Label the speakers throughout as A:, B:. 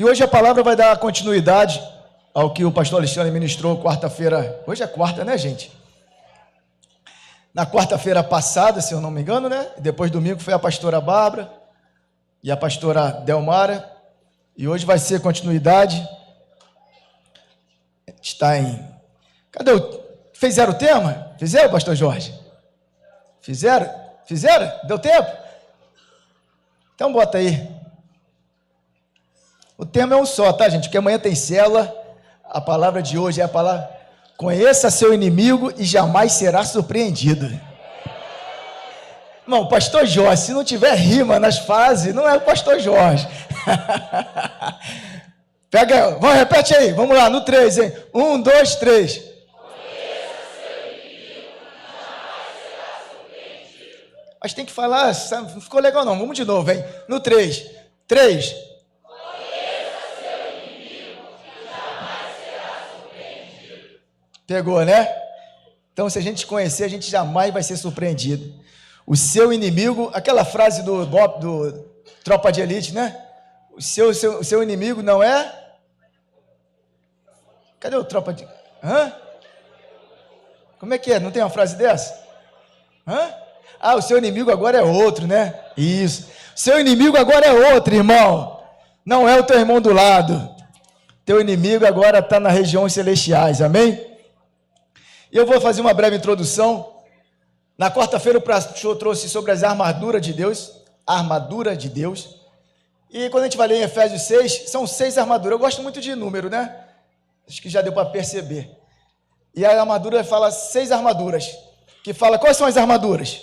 A: E hoje a palavra vai dar continuidade ao que o pastor Alexandre ministrou quarta-feira. Hoje é quarta, né, gente? Na quarta-feira passada, se eu não me engano, né? Depois domingo foi a pastora Bárbara e a pastora Delmara. E hoje vai ser continuidade. Está em... Cadê o... Fizeram o tema? Fizeram, pastor Jorge? Fizeram? Fizeram? Deu tempo? Então bota aí. O tema é um só, tá, gente? Porque amanhã tem célula. A palavra de hoje é a palavra: conheça seu inimigo e jamais será surpreendido. Irmão, pastor Jorge, se não tiver rima nas fases, não é o pastor Jorge. Pega, vamos, repete aí, vamos lá, no 3, hein? 1, 2, 3. Mas tem que falar, não ficou legal não, vamos de novo, hein? No 3. 3. Pegou, né? Então, se a gente conhecer, a gente jamais vai ser surpreendido. O seu inimigo, aquela frase do Tropa de Elite, né? O seu inimigo não é... Cadê o Tropa de... Hã? Como é que é? Não tem uma frase dessa? Hã? Ah, o seu inimigo agora é outro, né? Isso. Seu inimigo agora é outro, irmão. Não é o teu irmão do lado. Teu inimigo agora está nas regiões celestiais, amém? E eu vou fazer uma breve introdução. Na quarta-feira o pastor trouxe sobre as armaduras de Deus. Armadura de Deus. E quando a gente vai ler em Efésios 6, são 6 armaduras. Eu gosto muito de número, né? Acho que já deu para perceber. E a armadura fala 6 armaduras. Que fala, quais são as armaduras?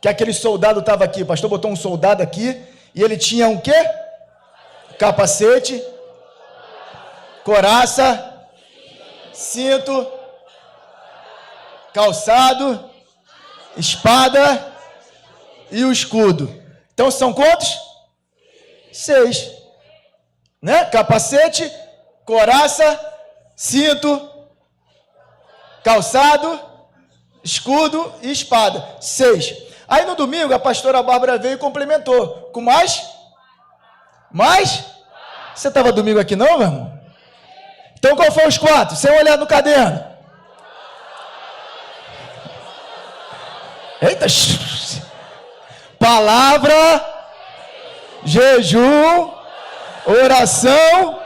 A: Que aquele soldado estava aqui, o pastor botou um soldado aqui, e ele tinha um quê? Capacete, couraça, cinto, calçado, espada e o escudo. Então são quantos? 6. Né? Capacete, couraça, cinto, calçado, escudo e espada. 6. Aí no domingo a pastora Bárbara veio e complementou com mais? Mais? Você estava domingo aqui não, meu irmão? Então qual foram os 4? Sem olhar no caderno. Eita! Palavra, jejum, oração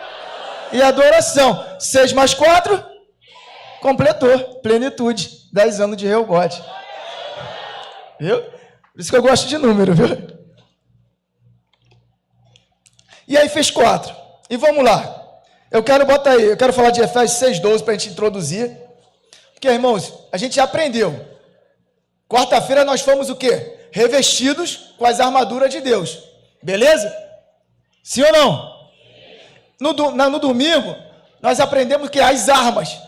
A: e adoração. 6 mais 4? Completou. Plenitude. 10 anos de Reobote. Viu? Por isso que eu gosto de número, viu? E aí fez 4. E vamos lá. Eu quero falar de Efésios 6:12 para a gente introduzir. Porque, irmãos, a gente já aprendeu. Quarta-feira nós fomos o quê? Revestidos com as armaduras de Deus. Beleza? Sim ou não? No domingo, nós aprendemos que as armas.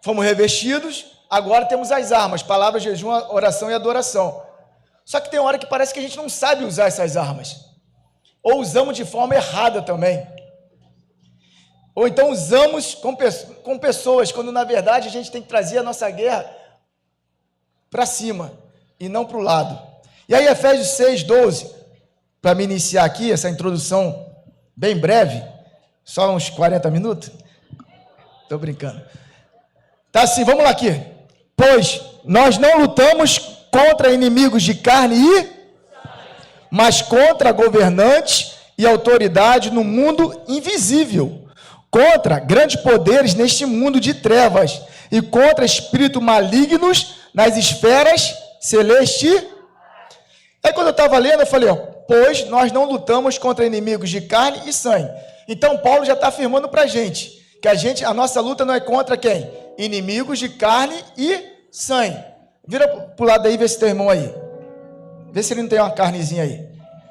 A: Fomos revestidos, agora temos as armas. Palavra, jejum, oração e adoração. Só que tem hora que parece que a gente não sabe usar essas armas. Ou usamos de forma errada também. Ou então usamos com pessoas, quando na verdade a gente tem que trazer a nossa guerra para cima e não para o lado. E aí Efésios 6:12, para me iniciar aqui, essa introdução bem breve, só uns 40 minutos. Estou brincando. Tá assim, vamos lá aqui. Pois nós não lutamos contra inimigos de carne mas contra governantes e autoridades no mundo invisível, contra grandes poderes neste mundo de trevas e contra espíritos malignos nas esferas celestes. Aí quando eu estava lendo, eu falei, pois nós não lutamos contra inimigos de carne e sangue. Então Paulo já está afirmando para a gente, que a nossa luta não é contra quem? Inimigos de carne e sangue. Vira para o lado aí, vê se tem irmão aí. Vê se ele não tem uma carnezinha aí.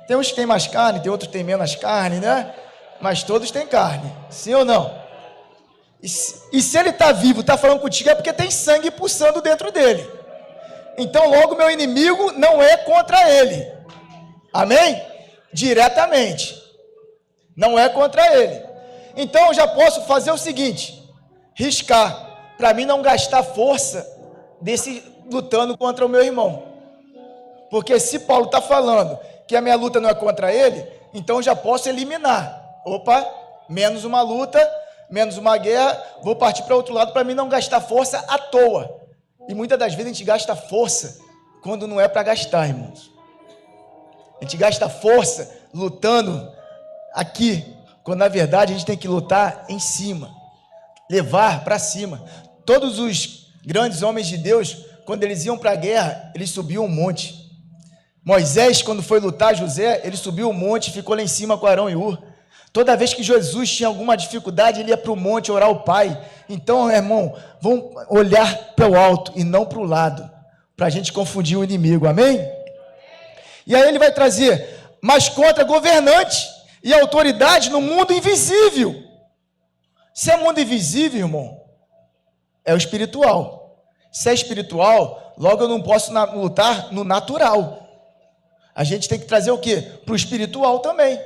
A: Tem uns que tem mais carne, tem outros que tem menos carne, né? Mas todos têm carne. Sim ou não? E se ele está vivo, está falando contigo, é porque tem sangue pulsando dentro dele. Então logo meu inimigo não é contra ele. Amém? Diretamente. Não é contra ele. Então eu já posso fazer o seguinte. Riscar. Para mim não gastar força lutando contra o meu irmão. Porque se Paulo está falando que a minha luta não é contra ele, então eu já posso eliminar. Opa, menos uma luta, menos uma guerra, vou partir para outro lado para mim não gastar força à toa. E muitas das vezes a gente gasta força quando não é para gastar, irmãos. A gente gasta força lutando aqui, quando na verdade a gente tem que lutar em cima, levar para cima. Todos os grandes homens de Deus, quando eles iam para a guerra, eles subiam um monte. Moisés, quando foi lutar José, ele subiu o monte e ficou lá em cima com Arão e Ur. Toda vez que Jesus tinha alguma dificuldade, ele ia para o monte orar ao Pai. Então, irmão, vamos olhar para o alto e não para o lado, para a gente confundir o inimigo, amém? E aí ele vai trazer, mas contra governante e autoridade no mundo invisível. Se é mundo invisível, irmão, é o espiritual. Se é espiritual, logo eu não posso lutar no natural. A gente tem que trazer o quê? Para o espiritual também.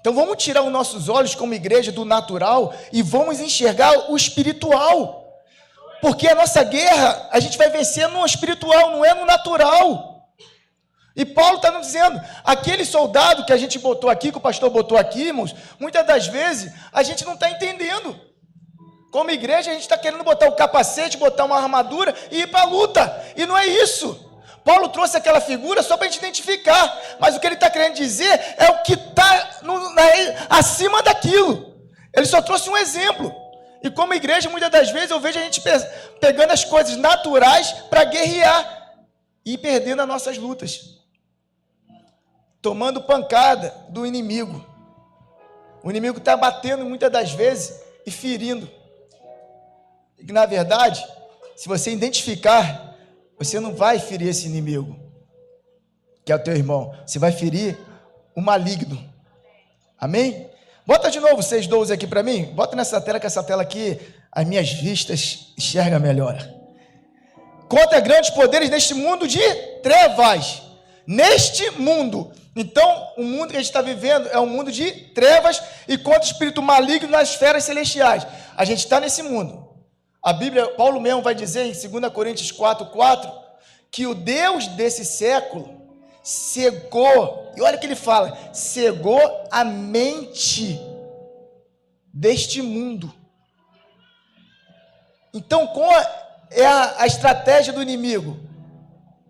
A: Então vamos tirar os nossos olhos como igreja do natural e vamos enxergar o espiritual. Porque a nossa guerra, a gente vai vencer no espiritual, não é no natural. E Paulo está nos dizendo, aquele soldado que a gente botou aqui, que o pastor botou aqui, irmãos, muitas das vezes a gente não está entendendo. Como igreja a gente está querendo botar o capacete, botar uma armadura e ir para a luta. E não é isso. Paulo trouxe aquela figura só para a gente identificar, mas o que ele está querendo dizer é o que está acima daquilo. Ele só trouxe um exemplo. E como igreja, muitas das vezes eu vejo a gente pegando as coisas naturais para guerrear e perdendo as nossas lutas, tomando pancada do inimigo. O inimigo está batendo muitas das vezes e ferindo. E na verdade, se você identificar, você não vai ferir esse inimigo, que é o teu irmão. Você vai ferir o maligno. Amém? Bota de novo 6:12 aqui para mim. Bota nessa tela, que essa tela aqui, as minhas vistas enxergam melhor. Contra grandes poderes neste mundo de trevas. Neste mundo. Então, o mundo que a gente está vivendo é um mundo de trevas e contra o espírito maligno nas esferas celestiais. A gente está nesse mundo. A Bíblia, Paulo mesmo vai dizer em 2 Coríntios 4:4, que o Deus desse século cegou, e olha o que ele fala, cegou a mente deste mundo. Então, qual é a estratégia do inimigo?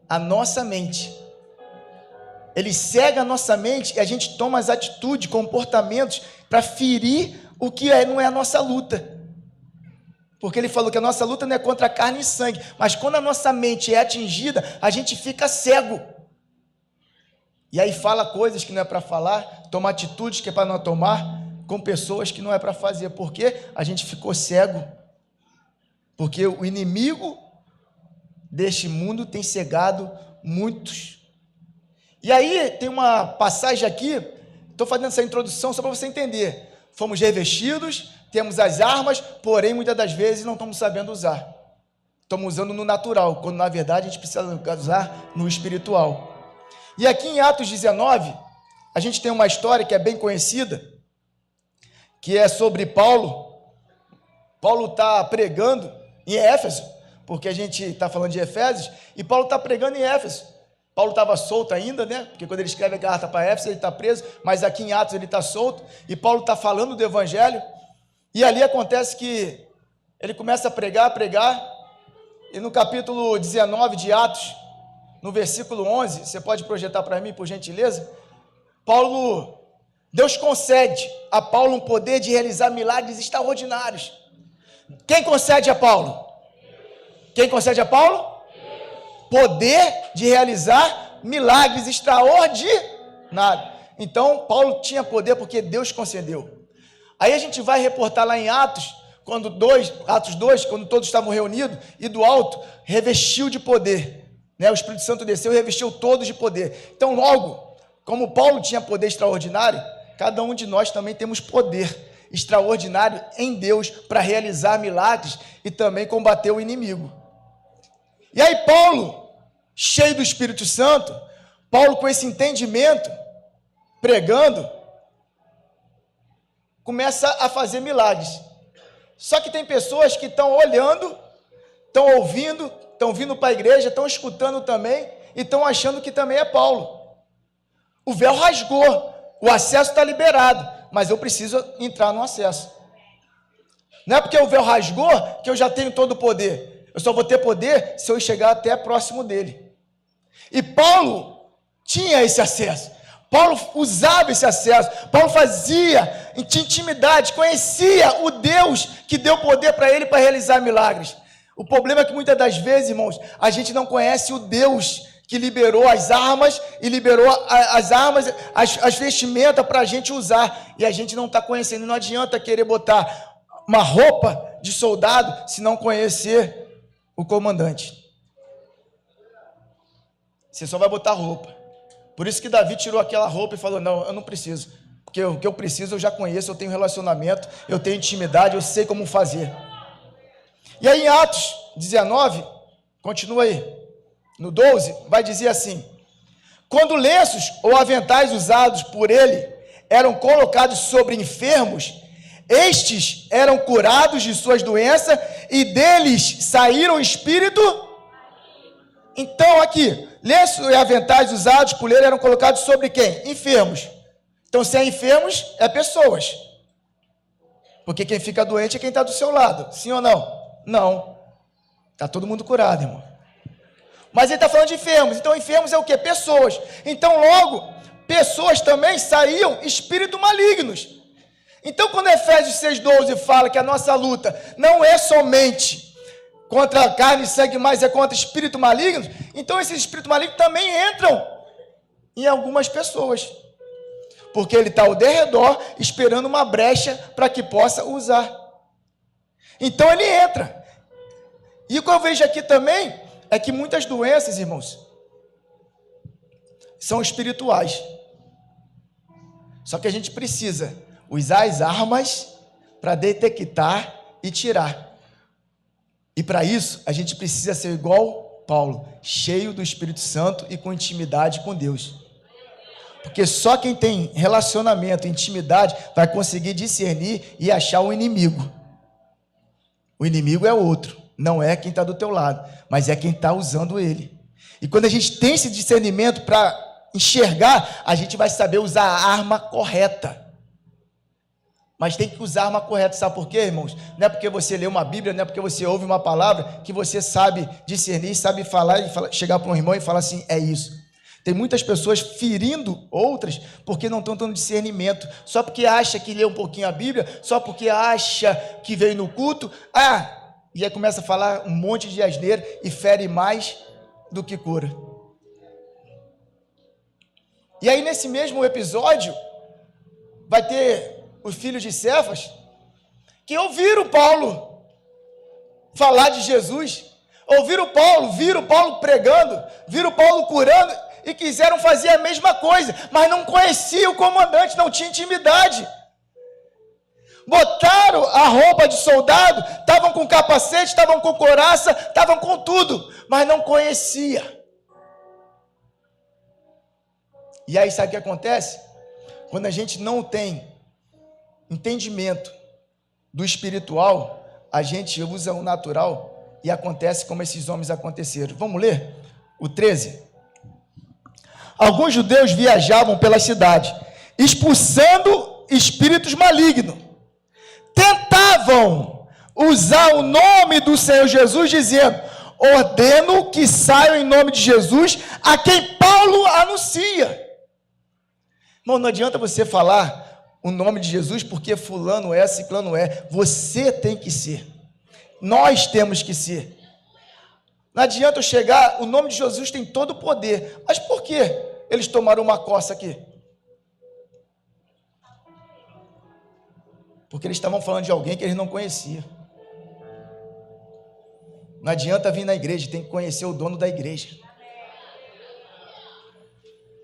A: A nossa mente. Ele cega a nossa mente e a gente toma as atitudes, comportamentos para ferir o que não é a nossa luta. Porque ele falou que a nossa luta não é contra carne e sangue, mas quando a nossa mente é atingida, a gente fica cego. E aí fala coisas que não é para falar, toma atitudes que é para não tomar, com pessoas que não é para fazer, porque a gente ficou cego. Porque o inimigo deste mundo tem cegado muitos. E aí tem uma passagem aqui, estou fazendo essa introdução só para você entender. Fomos revestidos, temos as armas, porém muitas das vezes não estamos sabendo usar. Estamos usando no natural, quando na verdade a gente precisa usar no espiritual. E aqui em Atos 19, a gente tem uma história que é bem conhecida, que é sobre Paulo. Paulo está pregando em Éfeso, porque a gente está falando de Efésios, e Paulo está pregando em Éfeso. Paulo estava solto ainda, né? Porque quando ele escreve a carta para Éfeso, ele está preso, mas aqui em Atos ele está solto, e Paulo está falando do Evangelho, e ali acontece que ele começa a pregar, e no capítulo 19 de Atos, no versículo 11, você pode projetar para mim, por gentileza? Deus concede a Paulo um poder de realizar milagres extraordinários. Quem concede a Paulo? Quem concede a Paulo? Poder de realizar milagres extraordinários. Então, Paulo tinha poder porque Deus concedeu. Aí a gente vai reportar lá em Atos 2, quando todos estavam reunidos, e do alto revestiu de poder. O Espírito Santo desceu e revestiu todos de poder. Então, logo, como Paulo tinha poder extraordinário, cada um de nós também temos poder extraordinário em Deus para realizar milagres e também combater o inimigo. E aí Paulo, cheio do Espírito Santo, Paulo com esse entendimento, pregando, começa a fazer milagres. Só que tem pessoas que estão olhando, estão ouvindo, estão vindo para a igreja, estão escutando também, e estão achando que também é Paulo. O véu rasgou, O acesso está liberado, mas eu preciso entrar no acesso. Não é porque o véu rasgou que eu já tenho todo o poder. Eu só vou ter poder se eu chegar até próximo dele. E Paulo tinha esse acesso. Paulo usava esse acesso. Paulo fazia, tinha intimidade, conhecia o Deus que deu poder para ele para realizar milagres. O problema é que muitas das vezes, irmãos, a gente não conhece o Deus que liberou as armas e liberou as armas, as vestimentas para a gente usar. E a gente não está conhecendo. Não adianta querer botar uma roupa de soldado se não conhecer o comandante. Você só vai botar roupa. Por isso que Davi tirou aquela roupa e falou, não, eu não preciso. Porque o que eu preciso eu já conheço, eu tenho relacionamento, eu tenho intimidade, eu sei como fazer. E aí em Atos 19, continua aí, no 12, vai dizer assim: quando lenços ou aventais usados por ele eram colocados sobre enfermos, estes eram curados de suas doenças e deles saíram espírito. Então aqui, lenços e aventais usados por ele eram colocados sobre quem? Enfermos. Então se é enfermos, é pessoas. Porque quem fica doente é quem está do seu lado. Sim ou não? Não. Está todo mundo curado, irmão. Mas ele está falando de enfermos. Então enfermos é o quê? Pessoas. Então logo, pessoas também saíam espíritos malignos. Então quando Efésios 6,12 fala que a nossa luta não é somente contra a carne e sangue, mas é contra espíritos malignos, então esses espíritos malignos também entram em algumas pessoas, porque ele está ao derredor esperando uma brecha para que possa usar. Então ele entra. E o que eu vejo aqui também é que muitas doenças, irmãos, são espirituais. Só que a gente precisa usar as armas para detectar e tirar. E para isso, a gente precisa ser igual Paulo, cheio do Espírito Santo e com intimidade com Deus. Porque só quem tem relacionamento, intimidade, vai conseguir discernir e achar o inimigo. O inimigo é outro, não é quem está do teu lado, mas é quem está usando ele. E quando a gente tem esse discernimento para enxergar, a gente vai saber usar a arma correta. Mas tem que usar a arma correta, sabe por quê, irmãos? Não é porque você lê uma Bíblia, não é porque você ouve uma palavra, que você sabe discernir, sabe falar e chegar para um irmão e falar assim, é isso. Tem muitas pessoas ferindo outras porque não estão tendo discernimento, só porque acha que lê um pouquinho a Bíblia, só porque acha que veio no culto, e aí começa a falar um monte de asneira e fere mais do que cura. E aí nesse mesmo episódio, vai ter os filhos de Cefas, que ouviram Paulo falar de Jesus, viram Paulo pregando, viram Paulo curando, e quiseram fazer a mesma coisa, mas não conheciam o comandante, não tinha intimidade. Botaram a roupa de soldado, estavam com capacete, estavam com couraça, estavam com tudo, mas não conhecia. E aí sabe o que acontece? Quando a gente não tem entendimento do espiritual, a gente usa o natural e acontece como esses homens aconteceram. Vamos ler o 13? Alguns judeus viajavam pela cidade, expulsando espíritos malignos. Tentavam usar o nome do Senhor Jesus, dizendo, ordeno que saiam em nome de Jesus, a quem Paulo anuncia. Irmão, não adianta você falar o nome de Jesus porque fulano é, ciclano é. Você tem que ser. Nós temos que ser. Não adianta eu chegar, o nome de Jesus tem todo o poder. Mas por que eles tomaram uma coça aqui? Porque eles estavam falando de alguém que eles não conheciam. Não adianta vir na igreja, tem que conhecer o dono da igreja.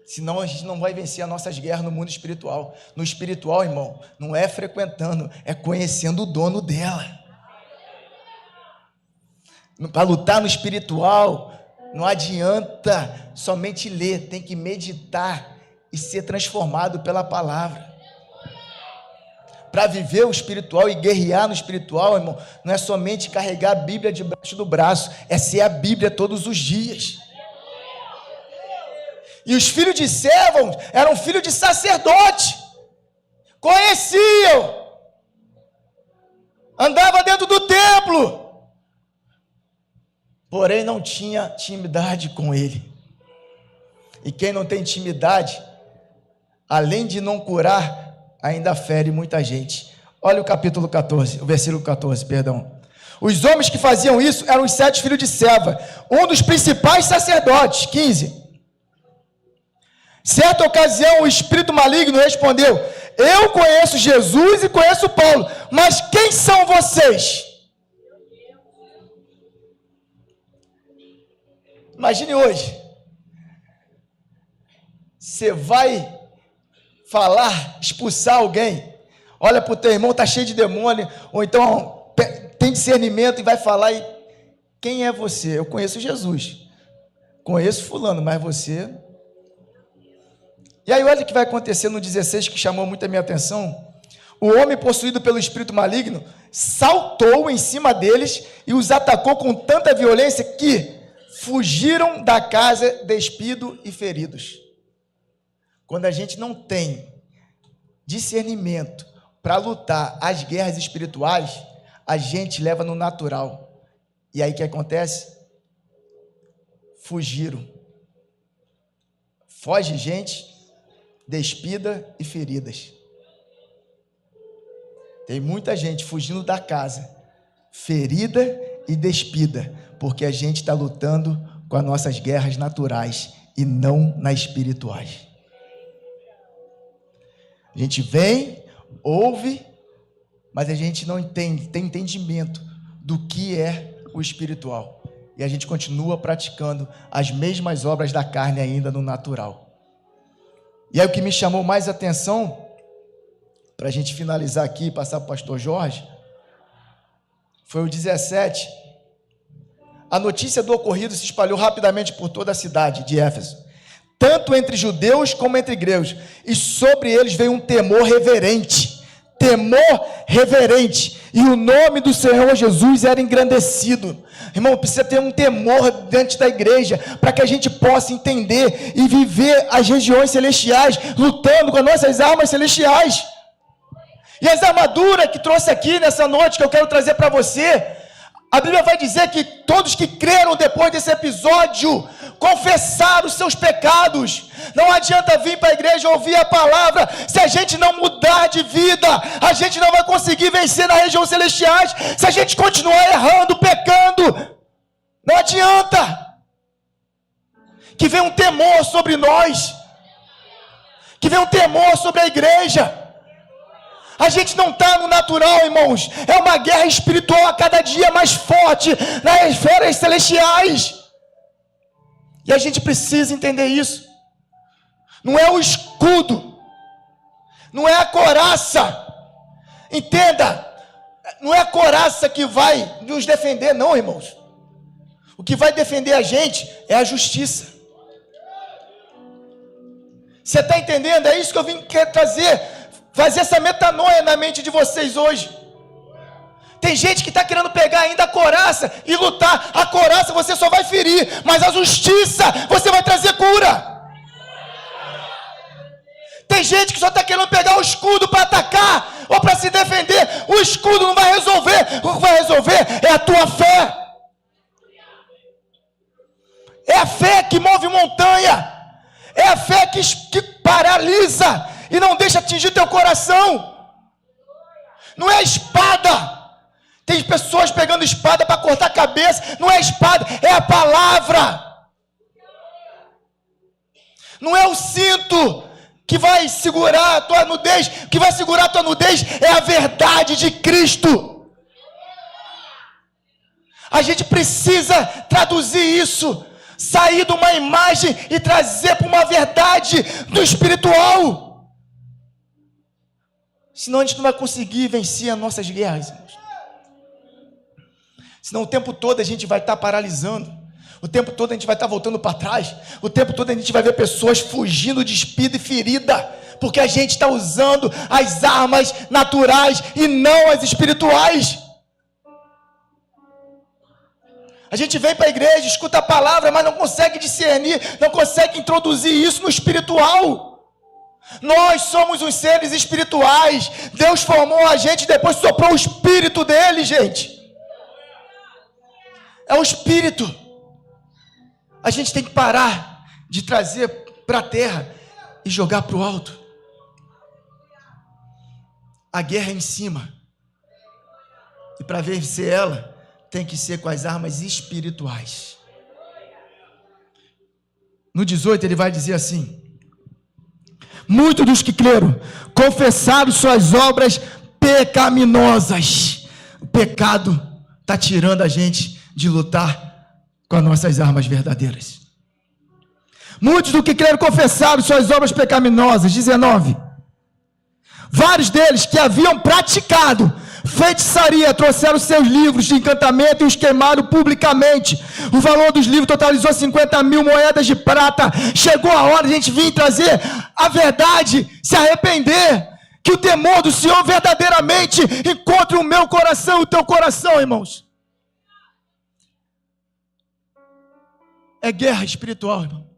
A: Senão a gente não vai vencer as nossas guerras no mundo espiritual. No espiritual, irmão, não é frequentando, é conhecendo o dono dela. Para lutar no espiritual, não adianta somente ler, tem que meditar e ser transformado pela palavra. Para viver o espiritual e guerrear no espiritual, irmão, não é somente carregar a Bíblia debaixo do braço, é ser a Bíblia todos os dias. E os filhos de servos eram filhos de sacerdote. Conheciam. Andava dentro do templo. Porém, não tinha intimidade com ele. E quem não tem intimidade, além de não curar, ainda fere muita gente. Olha o capítulo 14, o versículo 14, perdão. Os homens que faziam isso eram os 7 filhos de Seva, um dos principais sacerdotes. 15. Certa ocasião, o espírito maligno respondeu: eu conheço Jesus e conheço Paulo, mas quem são vocês? Imagine hoje, você vai falar, expulsar alguém, olha para o teu irmão, está cheio de demônio, ou então tem discernimento e vai falar, e quem é você? Eu conheço Jesus, conheço fulano, mas você... E aí olha o que vai acontecer no 16, que chamou muito a minha atenção. O homem possuído pelo espírito maligno saltou em cima deles e os atacou com tanta violência que fugiram da casa despidos e feridos. Quando a gente não tem discernimento para lutar as guerras espirituais, a gente leva no natural. E aí o que acontece? Fugiram. Foge gente despida e feridas. Tem muita gente fugindo da casa, ferida e despida, porque a gente está lutando com as nossas guerras naturais e não nas espirituais. A gente vem, ouve, mas a gente não entende, tem entendimento do que é o espiritual. E a gente continua praticando as mesmas obras da carne ainda no natural. E aí o que me chamou mais atenção, para a gente finalizar aqui e passar para o pastor Jorge, foi o 17. A notícia do ocorrido se espalhou rapidamente por toda a cidade de Éfeso, tanto entre judeus como entre gregos, e sobre eles veio um temor reverente, e o nome do Senhor Jesus era engrandecido. Irmão, precisa ter um temor diante da igreja, para que a gente possa entender e viver as regiões celestiais, lutando com as nossas armas celestiais. E as armaduras que trouxe aqui nessa noite, que eu quero trazer para você, a Bíblia vai dizer que todos que creram depois desse episódio, confessaram os seus pecados. Não adianta vir para a igreja ouvir a palavra, se a gente não mudar de vida, a gente não vai conseguir vencer nas regiões celestiais, se a gente continuar errando, pecando, não adianta. Que venha um temor sobre nós, que venha um temor sobre a igreja. A gente não está no natural, irmãos. É uma guerra espiritual a cada dia mais forte nas esferas celestiais. E a gente precisa entender isso. Não é o escudo, não é a couraça. Entenda, não é a couraça que vai nos defender, não, irmãos. O que vai defender a gente é a justiça. Você está entendendo? É isso que eu vim trazer. Fazer essa metanoia na mente de vocês hoje. Tem gente que está querendo pegar ainda a couraça e lutar. A couraça você só vai ferir, mas a justiça você vai trazer cura. Tem gente que só está querendo pegar o escudo para atacar ou para se defender. O escudo não vai resolver. O que vai resolver é a tua fé. É a fé que move montanha. É a fé que paralisa e não deixa atingir teu coração. Não é a espada. Tem pessoas pegando espada para cortar a cabeça. Não é a espada, é a palavra. Não é o cinto que vai segurar a tua nudez. O que vai segurar a tua nudez é a verdade de Cristo. A gente precisa traduzir isso, sair de uma imagem e trazer para uma verdade do espiritual. Senão a gente não vai conseguir vencer as nossas guerras, irmãos. Senão o tempo todo a gente vai estar paralisando. O tempo todo a gente vai estar voltando para trás. O tempo todo a gente vai ver pessoas fugindo de espírito e ferida, porque a gente está usando as armas naturais e não as espirituais. A gente vem para a igreja, escuta a palavra, mas não consegue discernir, não consegue introduzir isso no espiritual. Nós somos os seres espirituais. Deus formou a gente, depois soprou o espírito dele, gente. É o espírito. A gente tem que parar de trazer para a terra e jogar para o alto. A guerra é em cima. E para vencer ela, tem que ser com as armas espirituais. No 18 ele vai dizer assim: muitos dos que creram confessaram suas obras pecaminosas. O pecado está tirando a gente de lutar com as nossas armas verdadeiras. Muitos dos que creram confessaram suas obras pecaminosas. 19. Vários deles que haviam praticado feitiçaria trouxeram seus livros de encantamento e os queimaram publicamente. O valor dos livros totalizou 50.000 moedas de prata. Chegou a hora de a gente vir trazer a verdade, se arrepender, que o temor do Senhor verdadeiramente encontre o meu coração e o teu coração, irmãos. É guerra espiritual, irmão.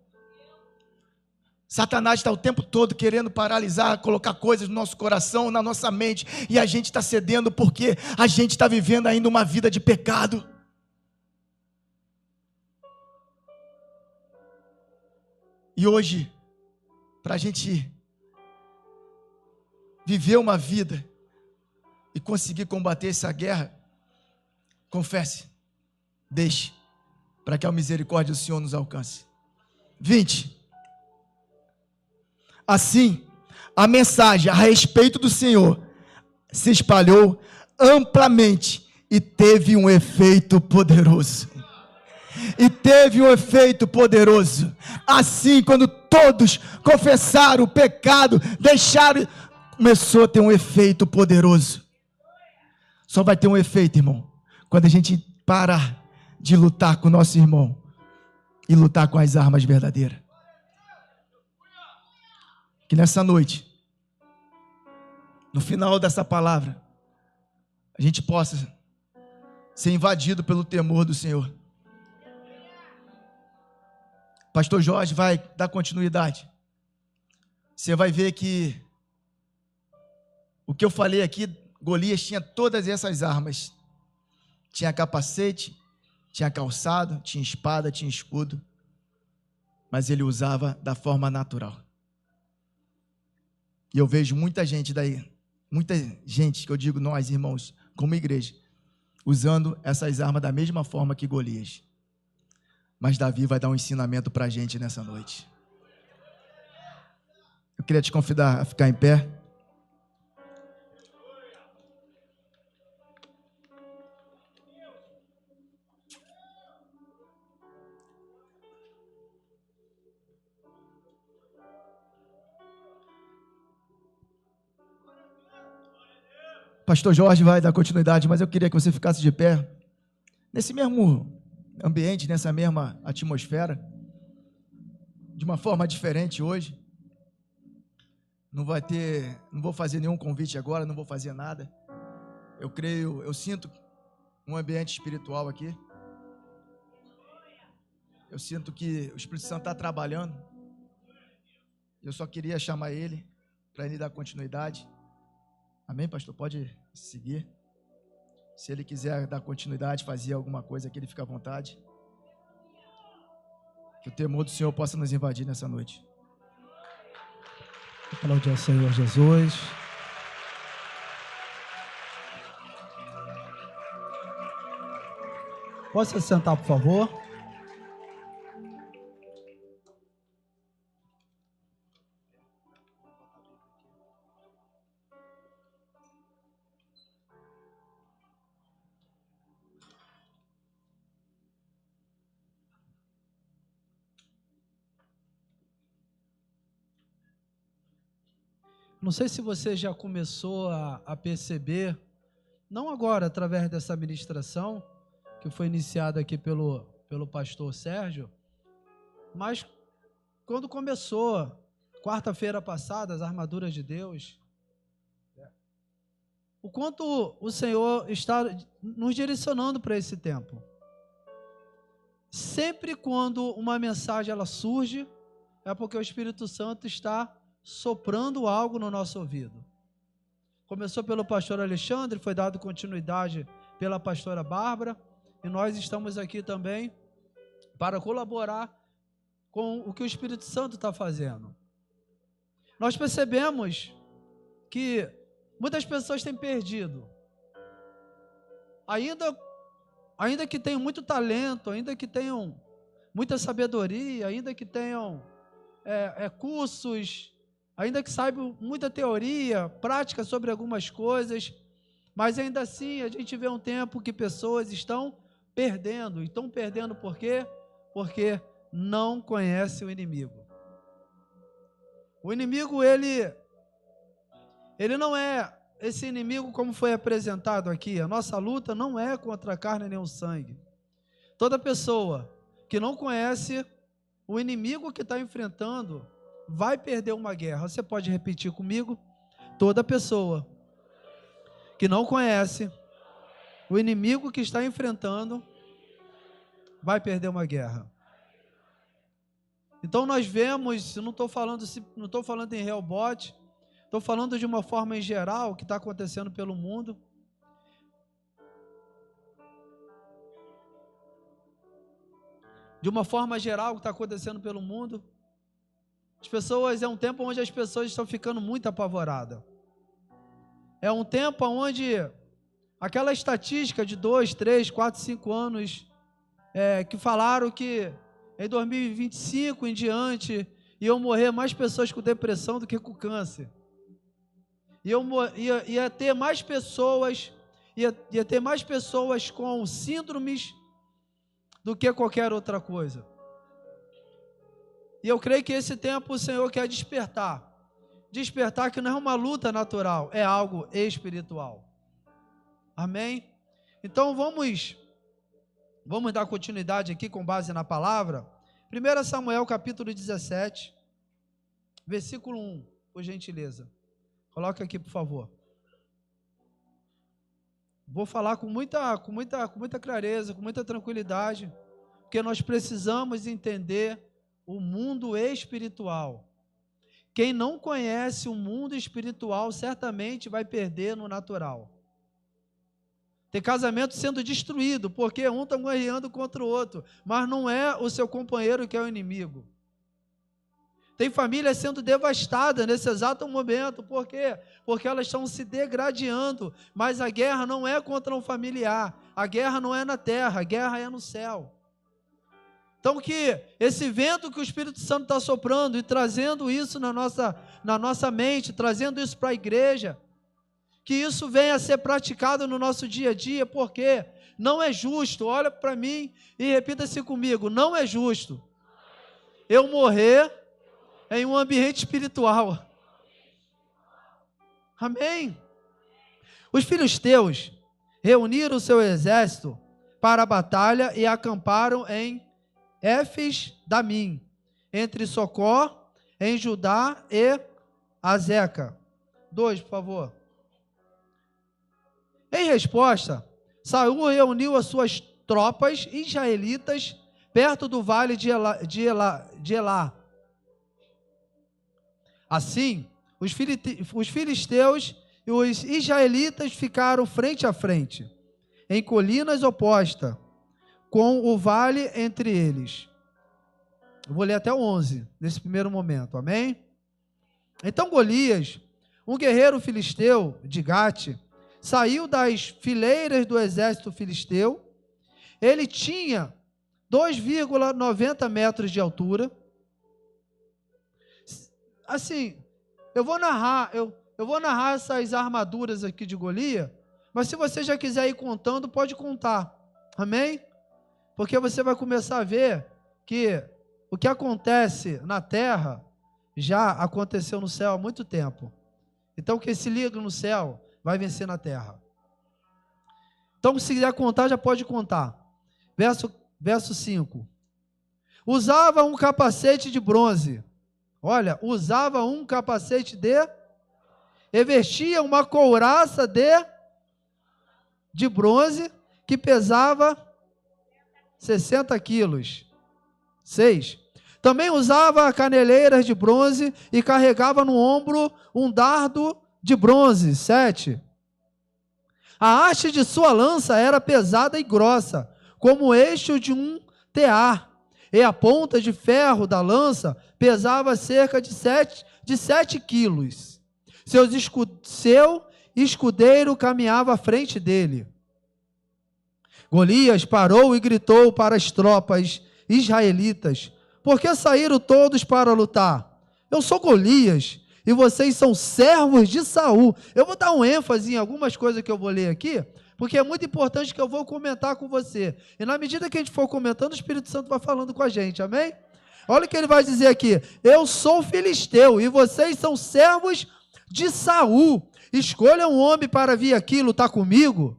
A: Satanás está o tempo todo querendo paralisar, colocar coisas no nosso coração, na nossa mente, e a gente está cedendo porque a gente está vivendo ainda uma vida de pecado. E hoje, para a gente viver uma vida e conseguir combater essa guerra, confesse, deixe, para que a misericórdia do Senhor nos alcance. 20. Assim, a mensagem a respeito do Senhor se espalhou amplamente e teve um efeito poderoso. E teve um efeito poderoso. Assim, quando todos confessaram o pecado, deixaram, começou a ter um efeito poderoso. Só vai ter um efeito, irmão, quando a gente parar de lutar com o nosso irmão e lutar com as armas verdadeiras. Que nessa noite, no final dessa palavra, a gente possa ser invadido pelo temor do Senhor. Pastor Jorge vai dar continuidade. Você vai ver que o que eu falei aqui, Golias tinha todas essas armas. Tinha capacete, tinha calçado, tinha espada, tinha escudo. Mas ele usava da forma natural. E eu vejo muita gente daí, muita gente, que eu digo nós, irmãos, como igreja, usando essas armas da mesma forma que Golias. Mas Davi vai dar um ensinamento para a gente nessa noite. Eu queria te convidar a ficar em pé. Pastor Jorge vai dar continuidade, mas eu queria que você ficasse de pé, nesse mesmo ambiente, nessa mesma atmosfera, de uma forma diferente hoje. Não vou fazer nenhum convite agora, não vou fazer nada. Eu sinto um ambiente espiritual aqui. Eu sinto que o Espírito Santo está trabalhando. Eu só queria chamar ele para ele dar continuidade. Amém, pastor? Pode seguir. Se ele quiser dar continuidade, fazer alguma coisa aqui, ele fica à vontade. Que o temor do Senhor possa nos invadir nessa noite.
B: Aplaudir ao Senhor Jesus. Pode se sentar, por favor. Não sei se você já começou a perceber, não agora através dessa ministração, que foi iniciada aqui pelo pastor Sérgio, mas quando começou, quarta-feira passada, as armaduras de Deus, o quanto o Senhor está nos direcionando para esse tempo. sempre quando uma mensagem ela surge, é porque o Espírito Santo está soprando algo no nosso ouvido. Começou pelo pastor Alexandre, foi dado continuidade pela pastora Bárbara, e nós estamos aqui também para colaborar com o que o Espírito Santo está fazendo. Nós percebemos que muitas pessoas têm perdido, ainda que tenham muito talento, ainda que tenham muita sabedoria, ainda que tenham cursos, ainda que saibam muita teoria, prática sobre algumas coisas, mas ainda assim a gente vê um tempo que pessoas estão perdendo. E estão perdendo por quê? Porque não conhecem o inimigo. O inimigo, ele não é esse inimigo como foi apresentado aqui. A nossa luta não é contra a carne nem o sangue. Toda pessoa que não conhece o inimigo que está enfrentando vai perder uma guerra. Você pode repetir comigo? Toda pessoa que não conhece o inimigo que está enfrentando vai perder uma guerra. Então nós vemos, não estou falando em Hellbot, estou falando de uma forma em geral o que está acontecendo pelo mundo. De uma forma geral o que está acontecendo pelo mundo. É um tempo onde as pessoas estão ficando muito apavoradas. É um tempo onde aquela estatística de 2, 3, 4, 5 anos que falaram que em 2025 em diante iam morrer mais pessoas com depressão do que com câncer. Ia ter mais pessoas com síndromes do que qualquer outra coisa. E eu creio que esse tempo o Senhor quer despertar. Despertar que não é uma luta natural, é algo espiritual. Amém? Então vamos dar continuidade aqui com base na palavra. 1 Samuel capítulo 17, versículo 1, por gentileza. Coloca aqui, por favor. Vou falar com muita clareza, com muita tranquilidade, porque nós precisamos entender o mundo espiritual. Quem não conhece o mundo espiritual certamente vai perder no natural. Tem casamento sendo destruído, porque um está guerreando contra o outro, mas não é o seu companheiro que é o inimigo. Tem família sendo devastada nesse exato momento, por quê? Porque elas estão se degradando, mas a guerra não é contra um familiar, a guerra não é na terra, a guerra é no céu. Então que esse vento que o Espírito Santo está soprando e trazendo isso na nossa mente, trazendo isso para a igreja, que isso venha a ser praticado no nosso dia a dia, porque não é justo, olha para mim e repita-se comigo, não é justo eu morrer em um ambiente espiritual. Amém? Os filisteus reuniram o seu exército para a batalha e acamparam em Éfes-Damim, entre Socó, em Judá e Azeca. 2, por favor. Em resposta, Saul reuniu as suas tropas israelitas perto do vale de Elá. Assim, os filisteus e os israelitas ficaram frente a frente, em colinas opostas, com o vale entre eles. Eu vou ler até o 11, nesse primeiro momento, amém? Então Golias, um guerreiro filisteu de Gate, saiu das fileiras do exército filisteu. Ele tinha 2,90 metros de altura. Assim, eu vou narrar essas armaduras aqui de Golias, mas se você já quiser ir contando, pode contar, amém? Porque você vai começar a ver que o que acontece na terra já aconteceu no céu há muito tempo. Então, quem se liga no céu vai vencer na terra. Então, se quiser contar, já pode contar. Verso 5. Usava um capacete de bronze. Olha, usava um capacete e vestia uma couraça de bronze que pesava 60 quilos. 6. Também usava caneleiras de bronze e carregava no ombro um dardo de bronze. 7. A haste de sua lança era pesada e grossa, como o eixo de um tear, e a ponta de ferro da lança pesava cerca de 7 quilos. Seu escudeiro caminhava à frente dele. Golias parou e gritou para as tropas israelitas: por que saíram todos para lutar? Eu sou Golias e vocês são servos de Saul. Eu vou dar um ênfase em algumas coisas que eu vou ler aqui, porque é muito importante que eu vou comentar com você. E na medida que a gente for comentando, o Espírito Santo vai falando com a gente, amém? Olha o que ele vai dizer aqui: eu sou filisteu e vocês são servos de Saul. Escolha um homem para vir aqui lutar comigo.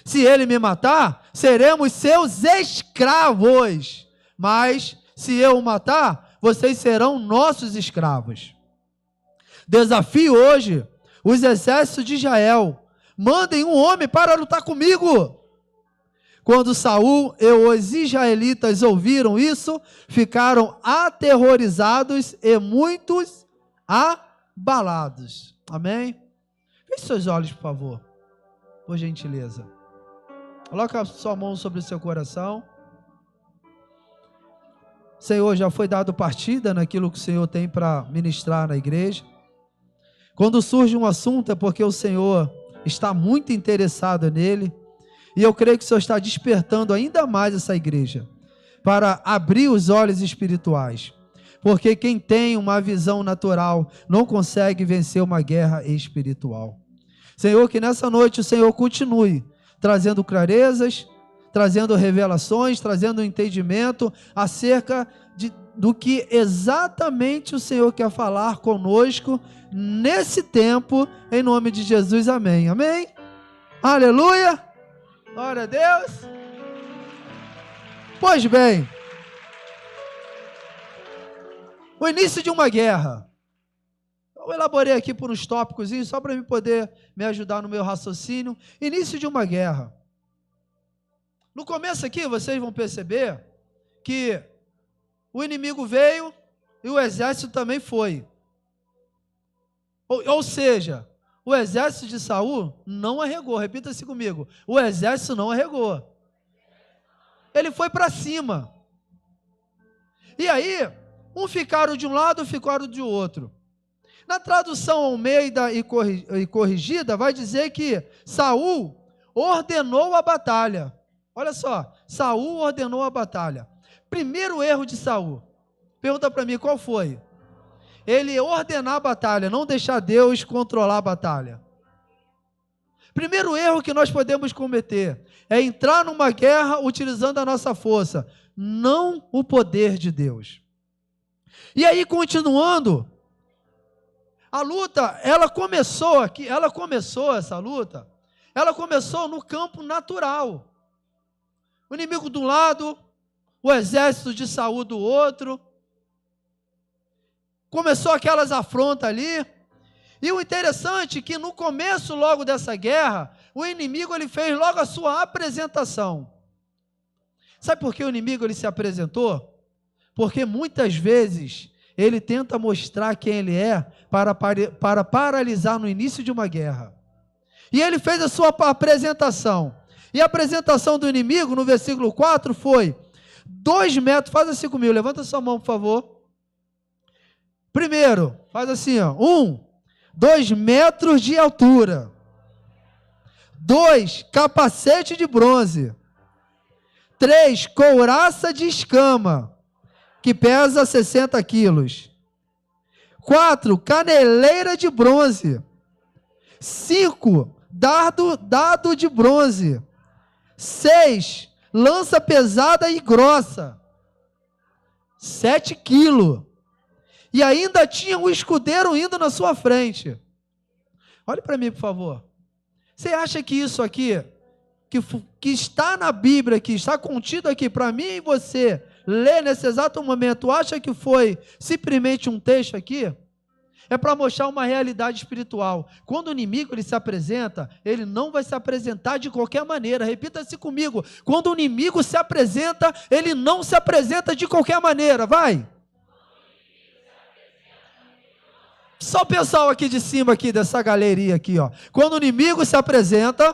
B: Se ele me matar, seremos seus escravos. Mas se eu o matar, vocês serão nossos escravos. Desafio hoje os exércitos de Israel: mandem um homem para lutar comigo. Quando Saul e os israelitas ouviram isso, ficaram aterrorizados e muitos abalados. Amém? Feche seus olhos, por favor, por gentileza. Coloca a sua mão sobre o seu coração. Senhor, já foi dado partida naquilo que o Senhor tem para ministrar na igreja. Quando surge um assunto é porque o Senhor está muito interessado nele. E eu creio que o Senhor está despertando ainda mais essa igreja para abrir os olhos espirituais. Porque quem tem uma visão natural não consegue vencer uma guerra espiritual. Senhor, que nessa noite o Senhor continue trazendo clarezas, trazendo revelações, trazendo entendimento acerca do que exatamente o Senhor quer falar conosco nesse tempo, em nome de Jesus, amém. Amém? Aleluia! Glória a Deus! Pois bem, o início de uma guerra. Eu elaborei aqui por uns tópicos, só para me poder me ajudar no meu raciocínio. Início de uma guerra. No começo aqui, vocês vão perceber que o inimigo veio e o exército também foi. Ou seja, o exército de Saul não arregou. Repita-se comigo. O exército não arregou. Ele foi para cima. E aí, um ficaram de um lado, ficaram de outro. Na tradução Almeida e corrigida, vai dizer que Saul ordenou a batalha. Olha só, Saul ordenou a batalha. Primeiro erro de Saul. Pergunta para mim, qual foi? Ele ordenar a batalha, não deixar Deus controlar a batalha. Primeiro erro que nós podemos cometer é entrar numa guerra utilizando a nossa força, não o poder de Deus. E aí, continuando, a luta, ela começou no campo natural. O inimigo de um lado, o exército de Saul do outro. Começou aquelas afrontas ali. E o interessante é que no começo logo dessa guerra, o inimigo ele fez logo a sua apresentação. Sabe por que o inimigo ele se apresentou? Porque muitas vezes ele tenta mostrar quem ele é para paralisar no início de uma guerra. E ele fez a sua apresentação. E a apresentação do inimigo, no versículo 4, foi 2 metros, faz assim comigo, levanta sua mão, por favor. Primeiro, faz assim, ó, 2 metros de altura. 2, capacete de bronze. 3, couraça de escama, que pesa 60 quilos. 4, caneleira de bronze. 5, dado de bronze. 6, lança pesada e grossa. 7 quilos. E ainda tinha um escudeiro indo na sua frente. Olhe para mim, por favor. Você acha que isso aqui, que está na Bíblia, que está contido aqui para mim e você ler nesse exato momento, acha que foi simplesmente um texto aqui? É para mostrar uma realidade espiritual. Quando o inimigo ele se apresenta, ele não vai se apresentar de qualquer maneira. Repita-se comigo. Quando o inimigo se apresenta, ele não se apresenta de qualquer maneira. Vai. Só o pessoal aqui de cima, aqui, dessa galeria aqui, ó. Quando o inimigo se apresenta,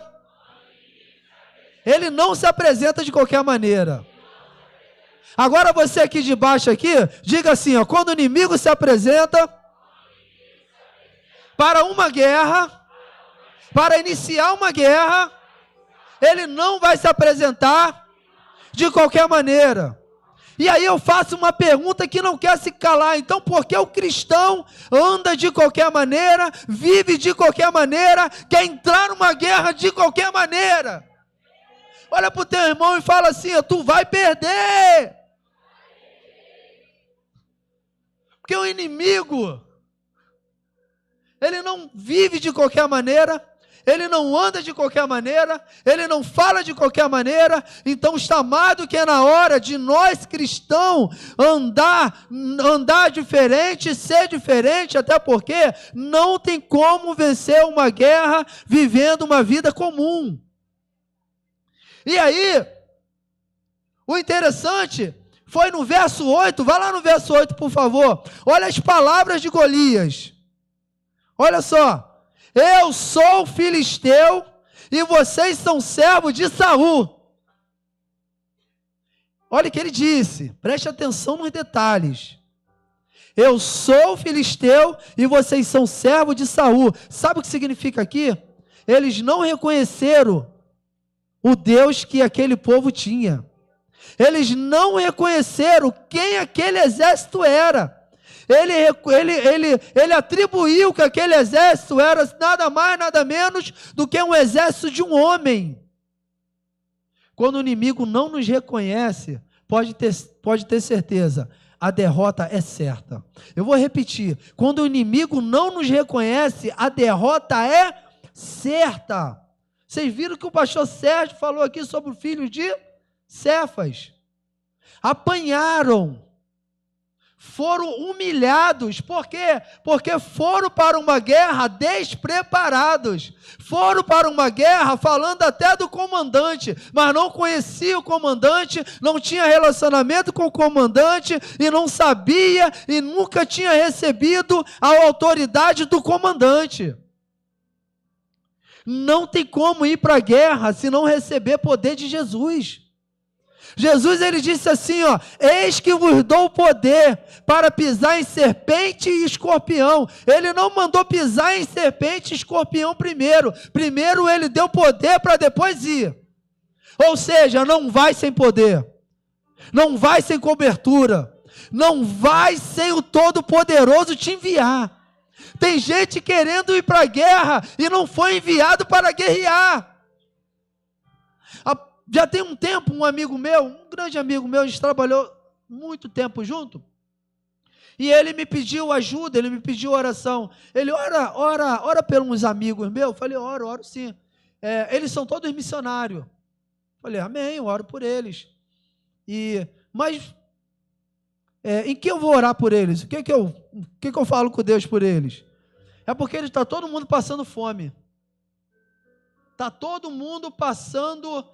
B: ele não se apresenta de qualquer maneira. Agora você aqui de baixo aqui, diga assim, ó. Quando o inimigo se apresenta para uma guerra, para iniciar uma guerra, ele não vai se apresentar de qualquer maneira. E aí eu faço uma pergunta que não quer se calar. Então, por que o cristão anda de qualquer maneira, vive de qualquer maneira, quer entrar numa guerra de qualquer maneira? Olha para o teu irmão e fala assim, tu vai perder. Porque o inimigo, ele não vive de qualquer maneira, ele não anda de qualquer maneira, ele não fala de qualquer maneira. Então está mais do que na hora de nós cristãos andar diferente, ser diferente, até porque não tem como vencer uma guerra vivendo uma vida comum. E aí, o interessante foi no verso 8, vai lá no verso 8, por favor. Olha as palavras de Golias. Olha só, eu sou filisteu e vocês são servos de Saul. Olha o que ele disse, preste atenção nos detalhes. Eu sou filisteu e vocês são servos de Saul. Sabe o que significa aqui? Eles não reconheceram o Deus que aquele povo tinha. Eles não reconheceram quem aquele exército era. Ele atribuiu que aquele exército era nada mais, nada menos do que um exército de um homem. Quando o inimigo não nos reconhece, pode ter certeza, a derrota é certa. Eu vou repetir, quando o inimigo não nos reconhece, a derrota é certa. Vocês viram que o pastor Sérgio falou aqui sobre o filho de Cefas. Apanharam. Foram humilhados, por quê? Porque foram para uma guerra despreparados, foram para uma guerra falando até do comandante, mas não conhecia o comandante, não tinha relacionamento com o comandante, e não sabia, e nunca tinha recebido a autoridade do comandante. Não tem como ir para a guerra se não receber poder de Jesus. Jesus, ele disse assim, ó, eis que vos dou o poder para pisar em serpente e escorpião. Ele não mandou pisar em serpente e escorpião primeiro. Primeiro ele deu poder para depois ir. Ou seja, não vai sem poder. Não vai sem cobertura. Não vai sem o Todo-Poderoso te enviar. Tem gente querendo ir para a guerra e não foi enviado para guerrear. Já tem um tempo, um amigo meu, um grande amigo meu, a gente trabalhou muito tempo junto, e ele me pediu ajuda, ele me pediu oração. Ele ora pelos amigos meus. Eu falei, oro sim. Eles são todos missionários. Eu falei, amém, eu oro por eles. Mas em que eu vou orar por eles? O que eu falo com Deus por eles? É porque está todo mundo passando fome. Está todo mundo passando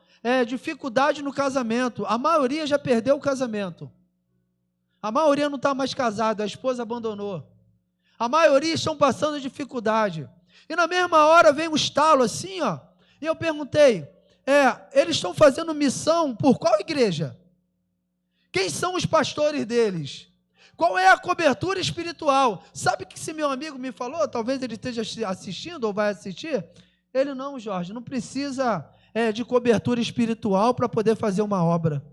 B: dificuldade no casamento. A maioria já perdeu o casamento. A maioria não está mais casada, a esposa abandonou. A maioria estão passando dificuldade. E na mesma hora vem um estalo assim, ó. E eu perguntei, eles estão fazendo missão por qual igreja? Quem são os pastores deles? Qual é a cobertura espiritual? Sabe o que esse meu amigo me falou? Talvez ele esteja assistindo ou vai assistir. Ele, não, Jorge, não precisa de cobertura espiritual para poder fazer uma obra.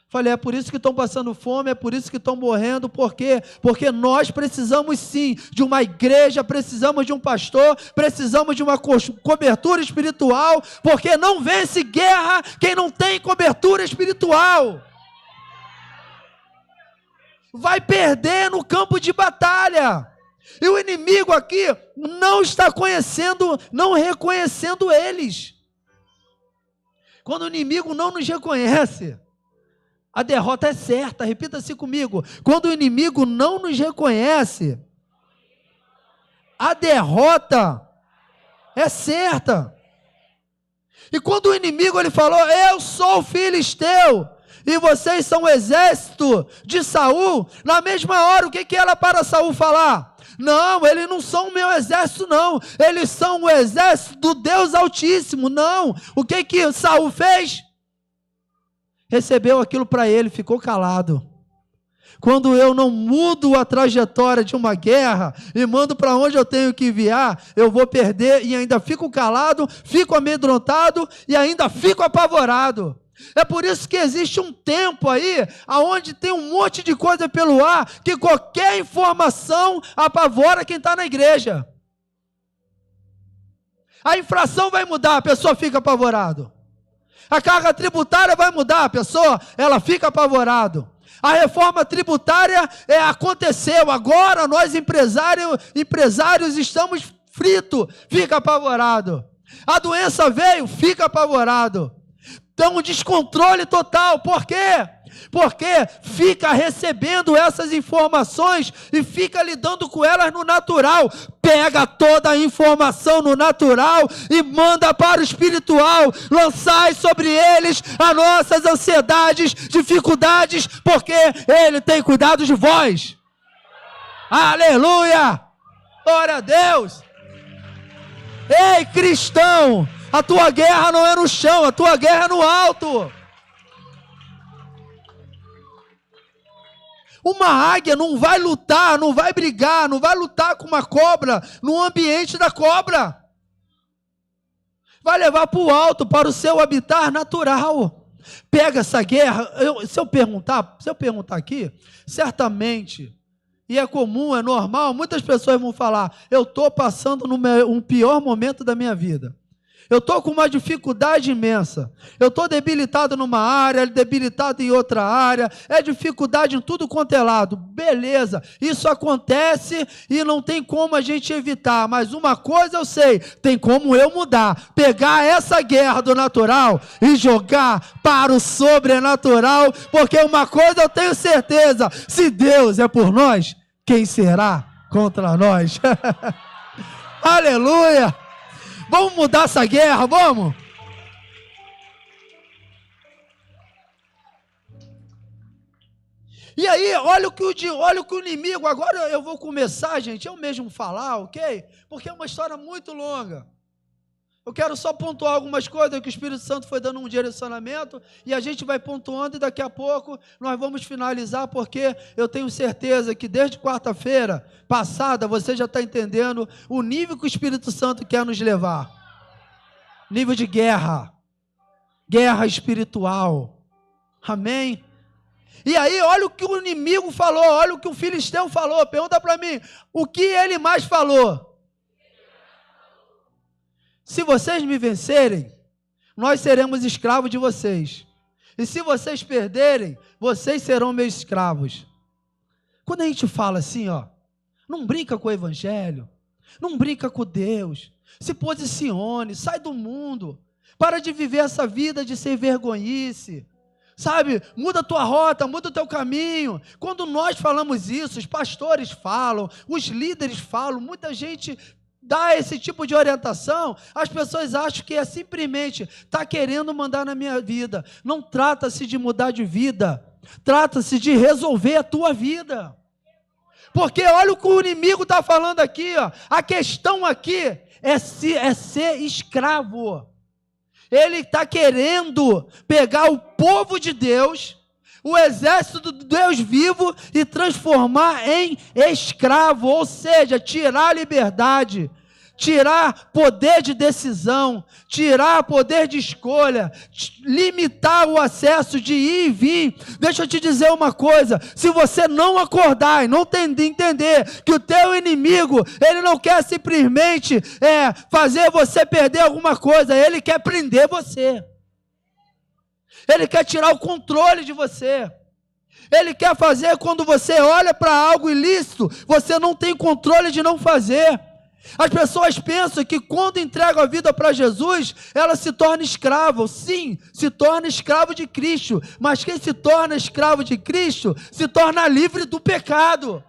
B: Falei, é por isso que estão passando fome, é por isso que estão morrendo. Por quê? Porque nós precisamos sim de uma igreja, precisamos de um pastor, precisamos de uma cobertura espiritual, porque não vence guerra quem não tem cobertura espiritual. Vai perder no campo de batalha. E o inimigo aqui não está não reconhecendo eles. Quando o inimigo não nos reconhece, a derrota é certa. Repita-se comigo. Quando o inimigo não nos reconhece, a derrota é certa. E quando o inimigo ele falou, eu sou o filisteu, e vocês são o exército de Saul, na mesma hora, o que era para Saul falar? Não, eles não são o meu exército, não. Eles são o exército do Deus Altíssimo, não. O que Saul fez? Recebeu aquilo para ele, ficou calado. Quando eu não mudo a trajetória de uma guerra e mando para onde eu tenho que enviar, eu vou perder e ainda fico calado, fico amedrontado e ainda fico apavorado. É por isso que existe um tempo aí, onde tem um monte de coisa pelo ar, que qualquer informação apavora quem está na igreja. A infração vai mudar, a pessoa fica apavorado. A carga tributária vai mudar, a pessoa, ela fica apavorado. A reforma tributária aconteceu, agora nós empresários estamos fritos, fica apavorado. A doença veio, fica apavorado. Então, um descontrole total. Por quê? Porque fica recebendo essas informações e fica lidando com elas no natural. Pega toda a informação no natural e manda para o espiritual. Lançai sobre eles as nossas ansiedades, dificuldades, porque Ele tem cuidado de vós. Aleluia! Glória a Deus! Ei, cristão! A tua guerra não é no chão, a tua guerra é no alto. Uma águia não vai lutar, não vai brigar, não vai lutar com uma cobra no ambiente da cobra. Vai levar para o alto, para o seu habitat natural. Pega essa guerra, se eu perguntar aqui, certamente, e é comum, é normal, muitas pessoas vão falar, eu estou passando um pior momento da minha vida. Eu estou com uma dificuldade imensa. Eu estou debilitado numa área, debilitado em outra área. É dificuldade em tudo quanto é lado. Beleza, isso acontece e não tem como a gente evitar. Mas uma coisa eu sei, tem como eu mudar. Pegar essa guerra do natural e jogar para o sobrenatural. Porque uma coisa eu tenho certeza, se Deus é por nós, quem será contra nós? Aleluia! Vamos mudar essa guerra, vamos? E aí, olha o que o inimigo, agora eu vou começar, gente, eu mesmo falar, ok? Porque é uma história muito longa. Eu quero só pontuar algumas coisas que o Espírito Santo foi dando um direcionamento e a gente vai pontuando e daqui a pouco nós vamos finalizar, porque eu tenho certeza que desde quarta-feira passada você já está entendendo o nível que o Espírito Santo quer nos levar. Nível de guerra espiritual. Amém? E aí, olha o que o inimigo falou, olha o que o filisteu falou. Pergunta para mim, o que ele mais falou? Se vocês me vencerem, nós seremos escravos de vocês. E se vocês perderem, vocês serão meus escravos. Quando a gente fala assim, não brinca com o evangelho, não brinca com Deus, se posicione, sai do mundo, para de viver essa vida de sem vergonhice, sabe? Muda a tua rota, muda o teu caminho. Quando nós falamos isso, os pastores falam, os líderes falam, muita gente dá esse tipo de orientação, as pessoas acham que é simplesmente está querendo mandar na minha vida. Não trata-se de mudar de vida, trata-se de resolver a tua vida. Porque olha o que o inimigo está falando aqui, a questão aqui é ser escravo. Ele está querendo pegar o povo de Deus, o exército do Deus vivo, e transformar em escravo, ou seja, tirar a liberdade, tirar poder de decisão, tirar poder de escolha, limitar o acesso de ir e vir. Deixa eu te dizer uma coisa, se você não acordar e não entender que o teu inimigo, ele não quer simplesmente fazer você perder alguma coisa, ele quer prender você. Ele quer tirar o controle de você. Ele quer fazer quando você olha para algo ilícito, você não tem controle de não fazer. As pessoas pensam que quando entregam a vida para Jesus, ela se torna escravo. Sim, se torna escravo de Cristo. Mas quem se torna escravo de Cristo, se torna livre do pecado.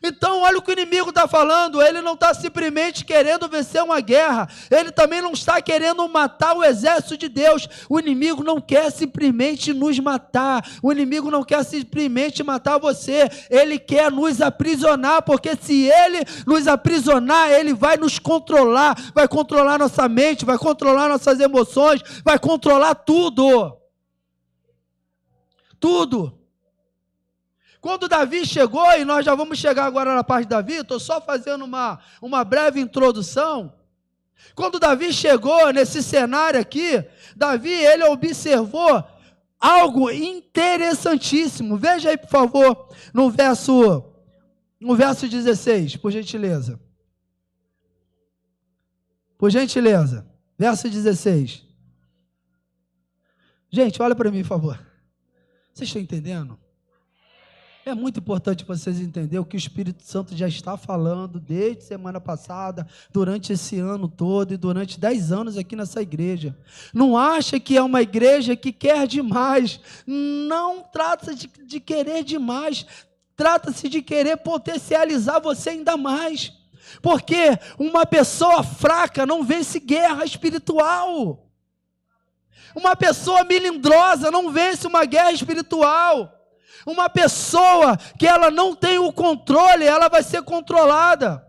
B: Então, olha o que o inimigo está falando. Ele não está simplesmente querendo vencer uma guerra. Ele também não está querendo matar o exército de Deus. O inimigo não quer simplesmente nos matar. O inimigo não quer simplesmente matar você. Ele quer nos aprisionar, porque se ele nos aprisionar, ele vai nos controlar. Vai controlar nossa mente, vai controlar nossas emoções, vai controlar tudo. Tudo. Quando Davi chegou, e nós já vamos chegar agora na parte de Davi, estou só fazendo uma breve introdução. Quando Davi chegou nesse cenário aqui, Davi, ele observou algo interessantíssimo. Veja aí, por favor, no verso 16, por gentileza. Por gentileza, verso 16. Gente, olha para mim, por favor. Vocês estão entendendo? É muito importante vocês entenderem o que o Espírito Santo já está falando desde semana passada, durante esse ano todo e durante 10 anos aqui nessa igreja. Não acha que é uma igreja que quer demais. Não trata-se de querer demais. Trata-se de querer potencializar você ainda mais. Porque uma pessoa fraca não vence guerra espiritual. Uma pessoa melindrosa não vence uma guerra espiritual. Uma pessoa que ela não tem o controle, ela vai ser controlada.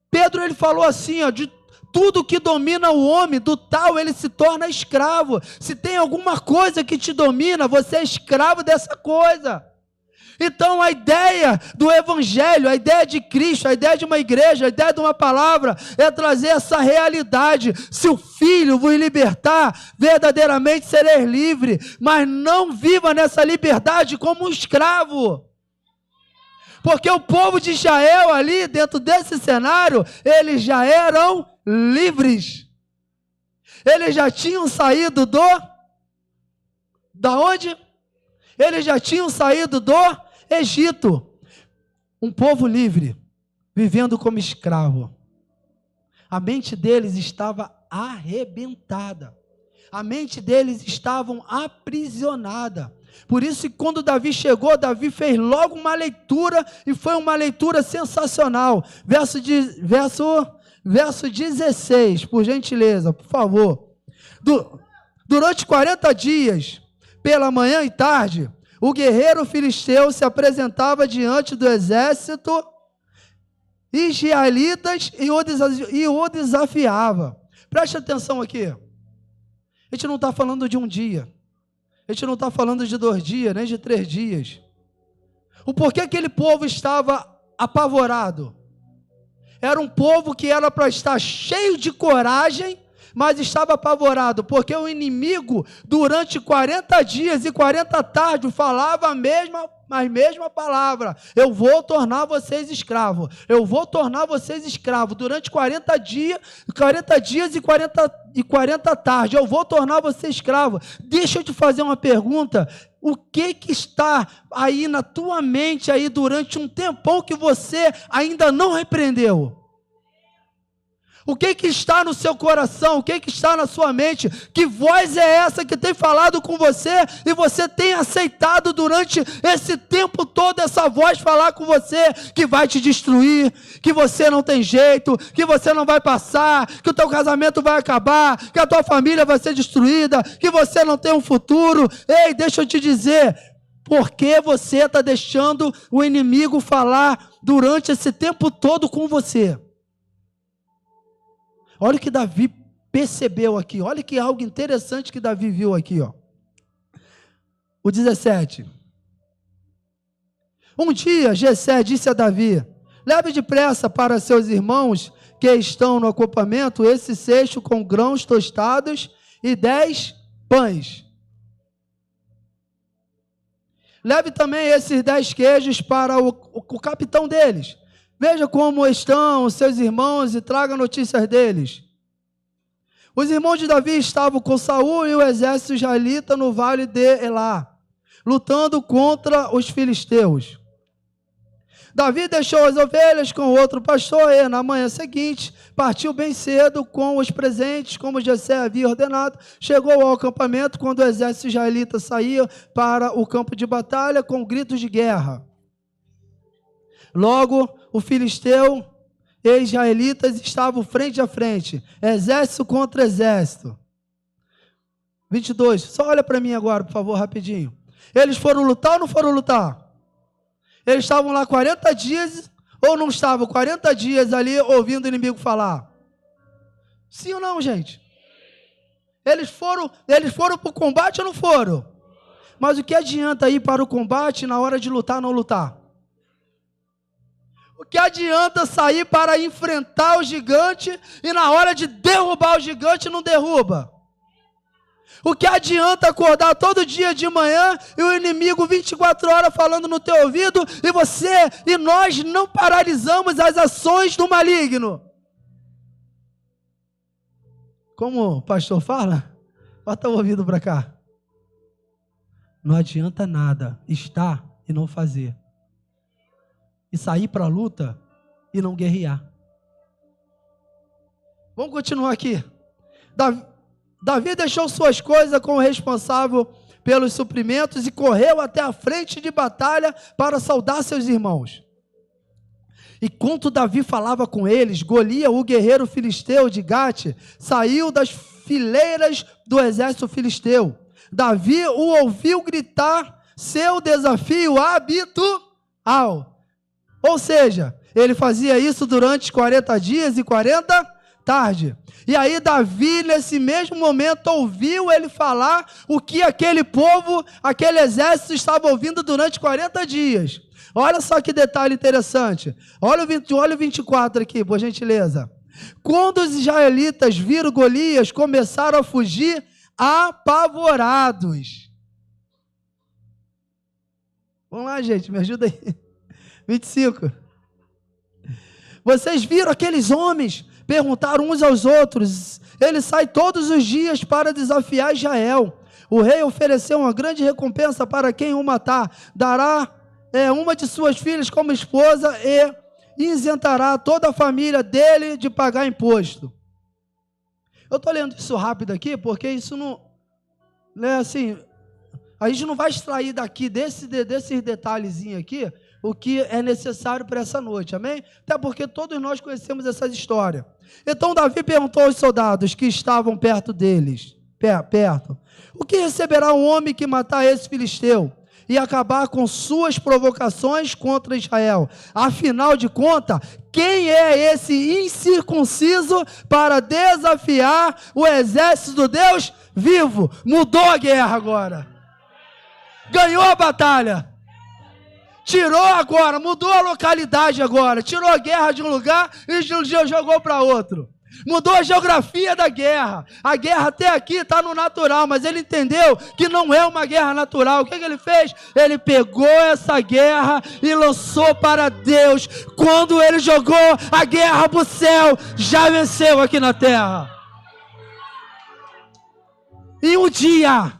B: Pedro, ele falou assim, ó, de tudo que domina o homem, do tal ele se torna escravo. Se tem alguma coisa que te domina, você é escravo dessa coisa. Então a ideia do evangelho, a ideia de Cristo, a ideia de uma igreja, a ideia de uma palavra é trazer essa realidade. Se o Filho vos libertar, verdadeiramente sereis livres, mas não viva nessa liberdade como um escravo. Porque o povo de Israel ali, dentro desse cenário, eles já eram livres. Eles já tinham saído da onde? Eles já tinham saído do Egito. Um povo livre, vivendo como escravo. A mente deles estava arrebentada. A mente deles estava aprisionada. Por isso que quando Davi chegou, Davi fez logo uma leitura, e foi uma leitura sensacional. Verso 16, por gentileza, por favor. Durante 40 dias, pela manhã e tarde, o guerreiro filisteu se apresentava diante do exército israelitas e o desafiava. Preste atenção aqui. A gente não está falando de um dia. A gente não está falando de 2 dias, nem de 3 dias. O porquê aquele povo estava apavorado? Era um povo que era para estar cheio de coragem, mas estava apavorado, porque o inimigo, durante 40 dias e 40 tardes, falava a mesma palavra: eu vou tornar vocês escravos, eu vou tornar vocês escravos, durante 40 dias e 40 tardes, eu vou tornar você escravo. Deixa eu te fazer uma pergunta: o que está aí na tua mente aí durante um tempão que você ainda não repreendeu? O que está no seu coração? O que está na sua mente? Que voz é essa que tem falado com você e você tem aceitado durante esse tempo todo essa voz falar com você que vai te destruir, que você não tem jeito, que você não vai passar, que o teu casamento vai acabar, que a tua família vai ser destruída, que você não tem um futuro? Ei, deixa eu te dizer, por que você está deixando o inimigo falar durante esse tempo todo com você? Olha o que Davi percebeu aqui. Olha que algo interessante que Davi viu aqui, ó. O 17. Um dia, Jessé disse a Davi: leve depressa para seus irmãos que estão no acampamento esse cesto com grãos tostados e 10 pães. Leve também esses 10 queijos para o capitão deles. Veja como estão os seus irmãos e traga notícias deles. Os irmãos de Davi estavam com Saul e o exército israelita no vale de Elá, lutando contra os filisteus. Davi deixou as ovelhas com outro pastor e, na manhã seguinte, partiu bem cedo com os presentes, como Jessé havia ordenado. Chegou ao acampamento quando o exército israelita saía para o campo de batalha com gritos de guerra. Logo, o filisteu e os israelitas estavam frente a frente, exército contra exército. 22, só olha para mim agora, por favor, rapidinho. Eles foram lutar ou não foram lutar? Eles estavam lá 40 dias ou não estavam 40 dias ali ouvindo o inimigo falar? Sim ou não, gente? Eles foram para o combate ou não foram? Mas o que adianta ir para o combate na hora de lutar não lutar? O que adianta sair para enfrentar o gigante e na hora de derrubar o gigante não derruba? O que adianta acordar todo dia de manhã e o inimigo 24 horas falando no teu ouvido e nós não paralisamos as ações do maligno? Como o pastor fala, bota o ouvido para cá. Não adianta nada estar e não fazer. E sair para a luta e não guerrear. Vamos continuar aqui. Davi deixou suas coisas com o responsável pelos suprimentos e correu até a frente de batalha para saudar seus irmãos. Enquanto Davi falava com eles, Golias, o guerreiro filisteu de Gate, saiu das fileiras do exército filisteu. Davi o ouviu gritar seu desafio habitual. Ou seja, ele fazia isso durante 40 dias e 40 tardes. E aí Davi, nesse mesmo momento, ouviu ele falar o que aquele povo, aquele exército estava ouvindo durante 40 dias. Olha só que detalhe interessante. Olha o 24 aqui, por gentileza. Quando os israelitas viram Golias, começaram a fugir apavorados. Vamos lá, gente, me ajuda aí. 25. Vocês viram aqueles homens? Perguntaram uns aos outros. Ele sai todos os dias para desafiar Israel. O rei ofereceu uma grande recompensa para quem o matar. Dará uma de suas filhas como esposa e isentará toda a família dele de pagar imposto. Eu estou lendo isso rápido aqui porque isso não... assim, a gente não vai extrair daqui, desses detalhezinhos aqui, o que é necessário para essa noite, amém? Até porque todos nós conhecemos essas histórias. Então Davi perguntou aos soldados que estavam perto deles, o que receberá um homem que matar esse filisteu e acabar com suas provocações contra Israel? Afinal de contas, quem é esse incircunciso para desafiar o exército do Deus vivo? Mudou a guerra agora. Ganhou a batalha. Tirou agora, mudou a localidade agora, tirou a guerra de um lugar e jogou para outro. Mudou a geografia da guerra. A guerra até aqui está no natural, mas ele entendeu que não é uma guerra natural. O que ele fez? Ele pegou essa guerra e lançou para Deus. Quando ele jogou a guerra para o céu, já venceu aqui na terra. Em um dia,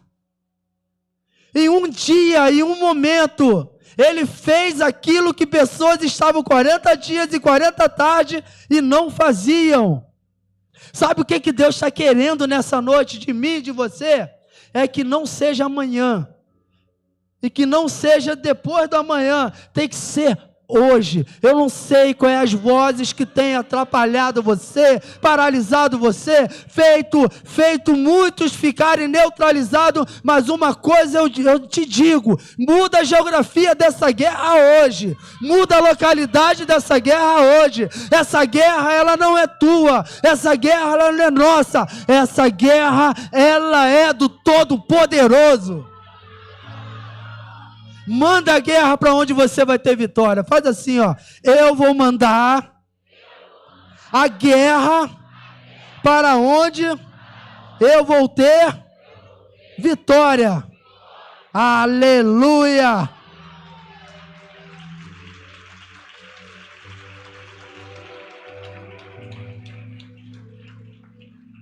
B: em um momento, ele fez aquilo que pessoas estavam 40 dias e 40 tardes e não faziam. Sabe o que Deus está querendo nessa noite de mim e de você? É que não seja amanhã. E que não seja depois do amanhã. Tem que ser hoje. Eu não sei quais as vozes que têm atrapalhado você, paralisado você, feito muitos ficarem neutralizados, mas uma coisa eu te digo, muda a geografia dessa guerra hoje, muda a localidade dessa guerra hoje. Essa guerra, ela não é tua, essa guerra, ela não é nossa, essa guerra, ela é do Todo-Poderoso. Manda a guerra para onde você vai ter vitória. Faz assim, ó. Eu vou mandar a guerra para onde eu vou ter vitória. Aleluia!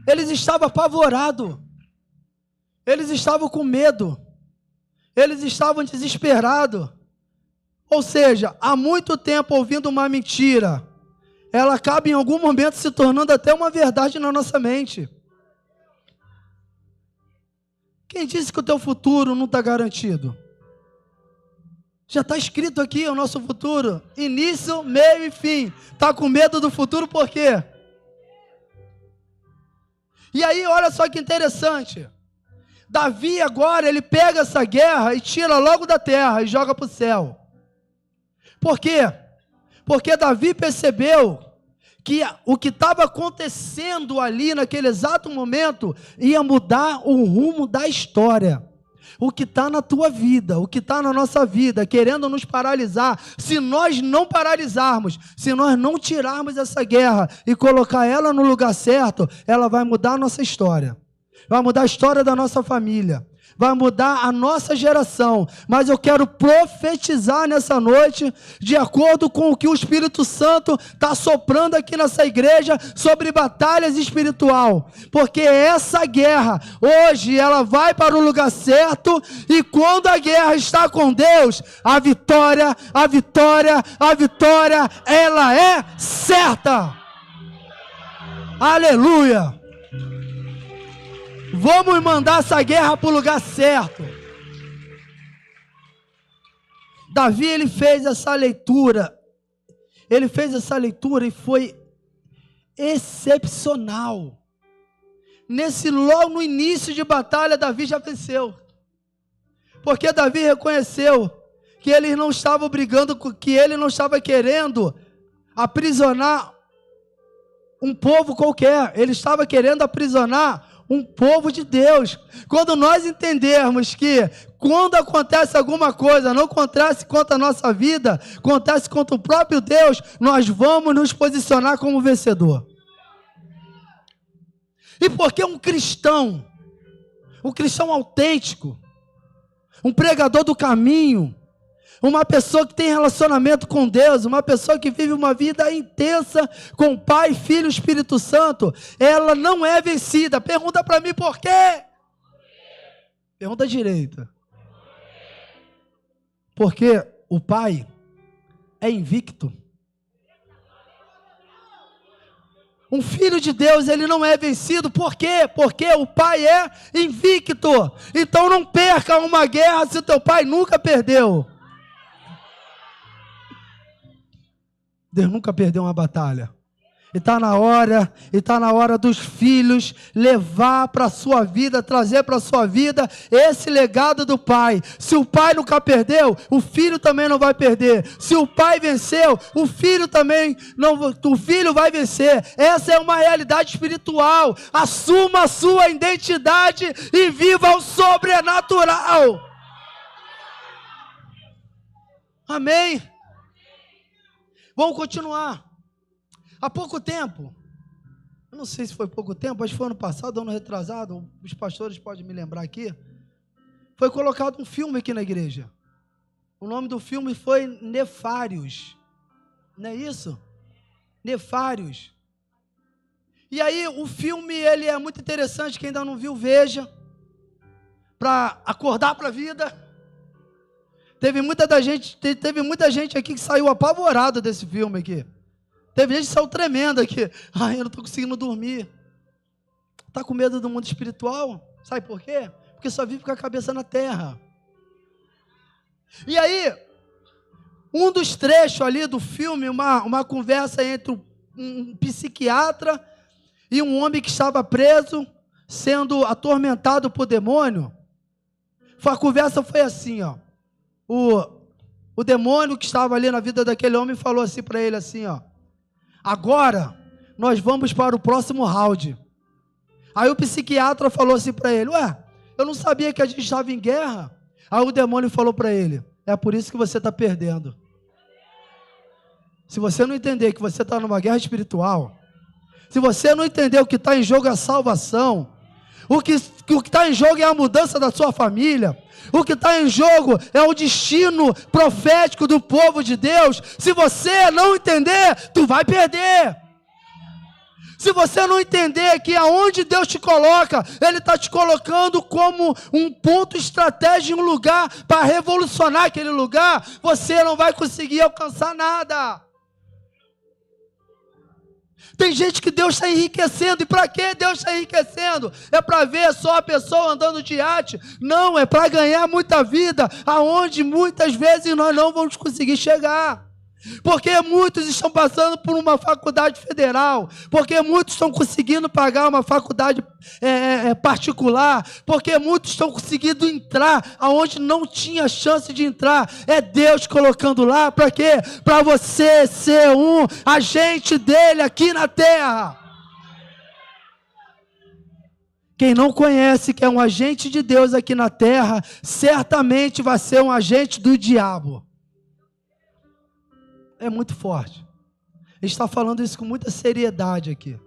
B: Eles estavam apavorados. Eles estavam com medo. Eles estavam desesperados. Ou seja, há muito tempo ouvindo uma mentira, ela acaba em algum momento se tornando até uma verdade na nossa mente. Quem disse que o teu futuro não está garantido? Já está escrito aqui o nosso futuro. Início, meio e fim. Está com medo do futuro por quê? E aí, olha só que interessante. Davi agora, ele pega essa guerra e tira logo da terra e joga para o céu. Por quê? Porque Davi percebeu que o que estava acontecendo ali naquele exato momento ia mudar o rumo da história. O que está na tua vida, o que está na nossa vida, querendo nos paralisar, se nós não paralisarmos, se nós não tirarmos essa guerra e colocar ela no lugar certo, ela vai mudar a nossa história, vai mudar a história da nossa família, vai mudar a nossa geração. Mas eu quero profetizar nessa noite, de acordo com o que o Espírito Santo está soprando aqui nessa igreja, sobre batalhas espiritual, porque essa guerra, hoje, ela vai para o lugar certo, e quando a guerra está com Deus, a vitória, ela é certa. Aleluia! Vamos mandar essa guerra para o lugar certo. Davi, ele fez essa leitura e foi excepcional. Logo no início de batalha, Davi já venceu. Porque Davi reconheceu que ele não estava brigando, que ele não estava querendo aprisionar um povo qualquer. Ele estava querendo aprisionar um povo de Deus. Quando nós entendermos que quando acontece alguma coisa, não acontece contra a nossa vida, acontece contra o próprio Deus, nós vamos nos posicionar como vencedor. E porque um cristão autêntico, um pregador do caminho, uma pessoa que tem relacionamento com Deus, uma pessoa que vive uma vida intensa com o Pai, Filho e Espírito Santo, ela não é vencida. Pergunta para mim por quê? Pergunta direita. Porque o Pai é invicto. Um filho de Deus, ele não é vencido. Por quê? Porque o Pai é invicto. Então não perca uma guerra se o teu pai nunca perdeu. Deus nunca perdeu uma batalha. E está na hora dos filhos levar para a sua vida, trazer para a sua vida esse legado do pai. Se o pai nunca perdeu, o filho também não vai perder. Se o pai venceu, o filho também não, o filho vai vencer. Essa é uma realidade espiritual. Assuma a sua identidade e viva o sobrenatural. Amém? Vamos continuar. Há pouco tempo, eu não sei se foi pouco tempo, acho que foi ano passado, ano retrasado, os pastores podem me lembrar aqui, foi colocado um filme aqui na igreja. O nome do filme foi Nefários. Não é isso? Nefários. E aí o filme, ele é muito interessante, quem ainda não viu, veja, para acordar para a vida. Teve muita gente aqui que saiu apavorada desse filme aqui. Teve gente que saiu tremenda aqui. Ai, eu não estou conseguindo dormir. Está com medo do mundo espiritual? Sabe por quê? Porque só vive com a cabeça na terra. E aí, um dos trechos ali do filme, uma conversa entre um psiquiatra e um homem que estava preso, sendo atormentado por demônio. A conversa foi assim, ó. O demônio que estava ali na vida daquele homem falou assim para ele assim, ó: agora nós vamos para o próximo round. Aí o psiquiatra falou assim para ele: ué, eu não sabia que a gente estava em guerra. Aí o demônio falou para ele: é por isso que você está perdendo. Se você não entender que você está numa guerra espiritual, se você não entender o que está em jogo é a salvação, o que está em jogo é a mudança da sua família, o que está em jogo é o destino profético do povo de Deus. Se você não entender, tu vai perder. Se você não entender que aonde Deus te coloca, Ele está te colocando como um ponto estratégico, um lugar para revolucionar aquele lugar, você não vai conseguir alcançar nada. Tem gente que Deus está enriquecendo. E para que Deus está enriquecendo? É para ver só a pessoa andando de iate? Não, é para ganhar muita vida, aonde muitas vezes nós não vamos conseguir chegar. Porque muitos estão passando por uma faculdade federal, porque muitos estão conseguindo pagar uma faculdade particular, porque muitos estão conseguindo entrar aonde não tinha chance de entrar. É Deus colocando lá, para quê? Para você ser um agente dele aqui na terra. Quem não conhece que é um agente de Deus aqui na terra, certamente vai ser um agente do diabo. É muito forte. A gente está falando isso com muita seriedade aqui.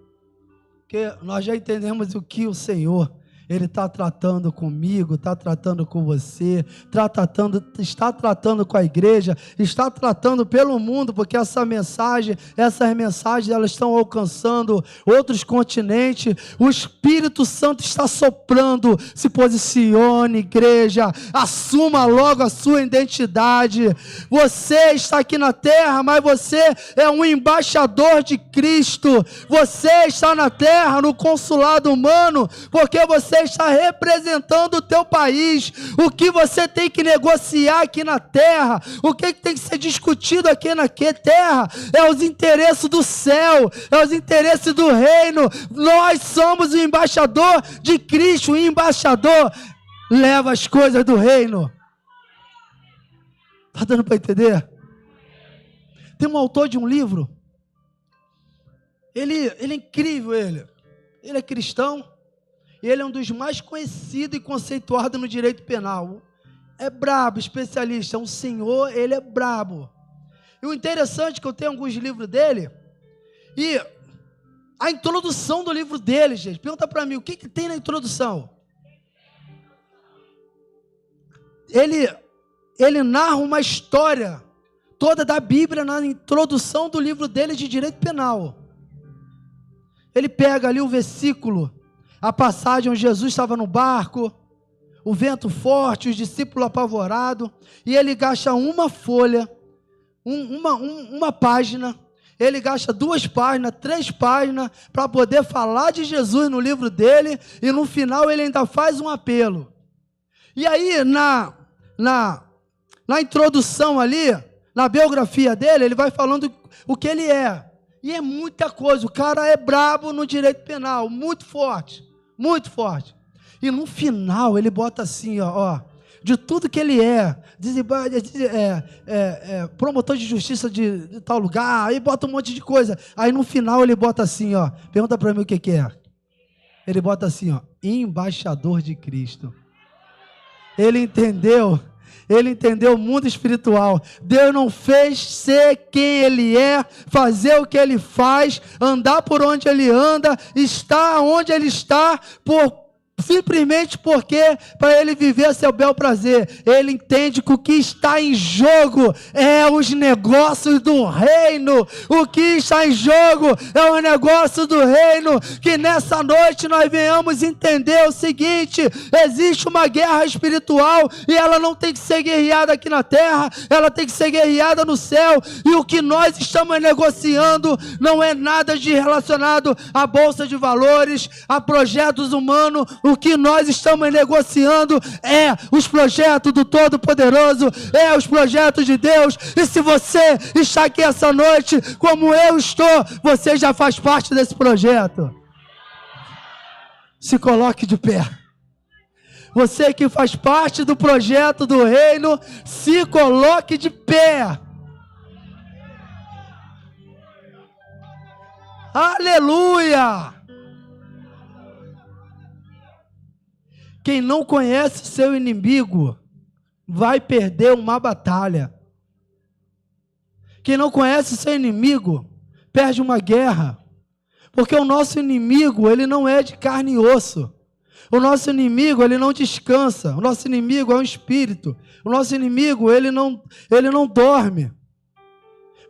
B: Porque nós já entendemos o que o Senhor, Ele está tratando comigo, está tratando com você, está tratando com a igreja, está tratando pelo mundo, porque essas mensagens, elas estão alcançando outros continentes. O Espírito Santo está soprando. Se posicione, igreja, assuma logo a sua identidade. Você está aqui na terra, mas você é um embaixador de Cristo. Você está na terra, no consulado humano, porque você está representando o teu país. O que você tem que negociar aqui na terra, o que tem que ser discutido aqui na terra, é os interesses do céu, é os interesses do reino. Nós somos o embaixador de Cristo. O embaixador leva as coisas do reino. Está dando para entender? Tem um autor de um livro, ele é incrível, ele é cristão, e ele é um dos mais conhecidos e conceituados no direito penal. É brabo, especialista, é um senhor, ele é brabo. E o interessante é que eu tenho alguns livros dele, e a introdução do livro dele, gente, pergunta para mim, o que tem na introdução? Ele narra uma história toda da Bíblia na introdução do livro dele de direito penal. Ele pega ali o versículo, a passagem onde Jesus estava no barco, o vento forte, os discípulos apavorados, e ele gasta uma folha, uma página, ele gasta 2 páginas, 3 páginas, para poder falar de Jesus no livro dele, e no final ele ainda faz um apelo. E aí, na introdução ali, na biografia dele, ele vai falando o que ele é. E é muita coisa, o cara é brabo no direito penal, muito forte, muito forte. E no final ele bota assim, ó, de tudo que ele é, promotor de justiça de tal lugar, aí bota um monte de coisa. Aí no final ele bota assim, ó, pergunta para mim o que é. Ele bota assim, ó, embaixador de Cristo. Ele entendeu o mundo espiritual. Deus não fez ser quem Ele é, fazer o que Ele faz, andar por onde Ele anda, estar onde Ele está, simplesmente porque para ele viver a seu bel prazer. Ele entende que o que está em jogo é os negócios do reino. O que está em jogo é o negócio do reino. Que nessa noite nós venhamos entender o seguinte: existe uma guerra espiritual e ela não tem que ser guerreada aqui na terra, ela tem que ser guerreada no céu. E o que nós estamos negociando não é nada de relacionado à bolsa de valores, a projetos humanos. O que nós estamos negociando é os projetos do Todo-Poderoso, é os projetos de Deus. E se você está aqui essa noite, como eu estou, você já faz parte desse projeto. Se coloque de pé. Você que faz parte do projeto do reino, se coloque de pé. Aleluia! Quem não conhece seu inimigo vai perder uma batalha. Quem não conhece seu inimigo perde uma guerra. Porque o nosso inimigo, ele não é de carne e osso. O nosso inimigo, ele não descansa. O nosso inimigo é um espírito. O nosso inimigo, ele não dorme.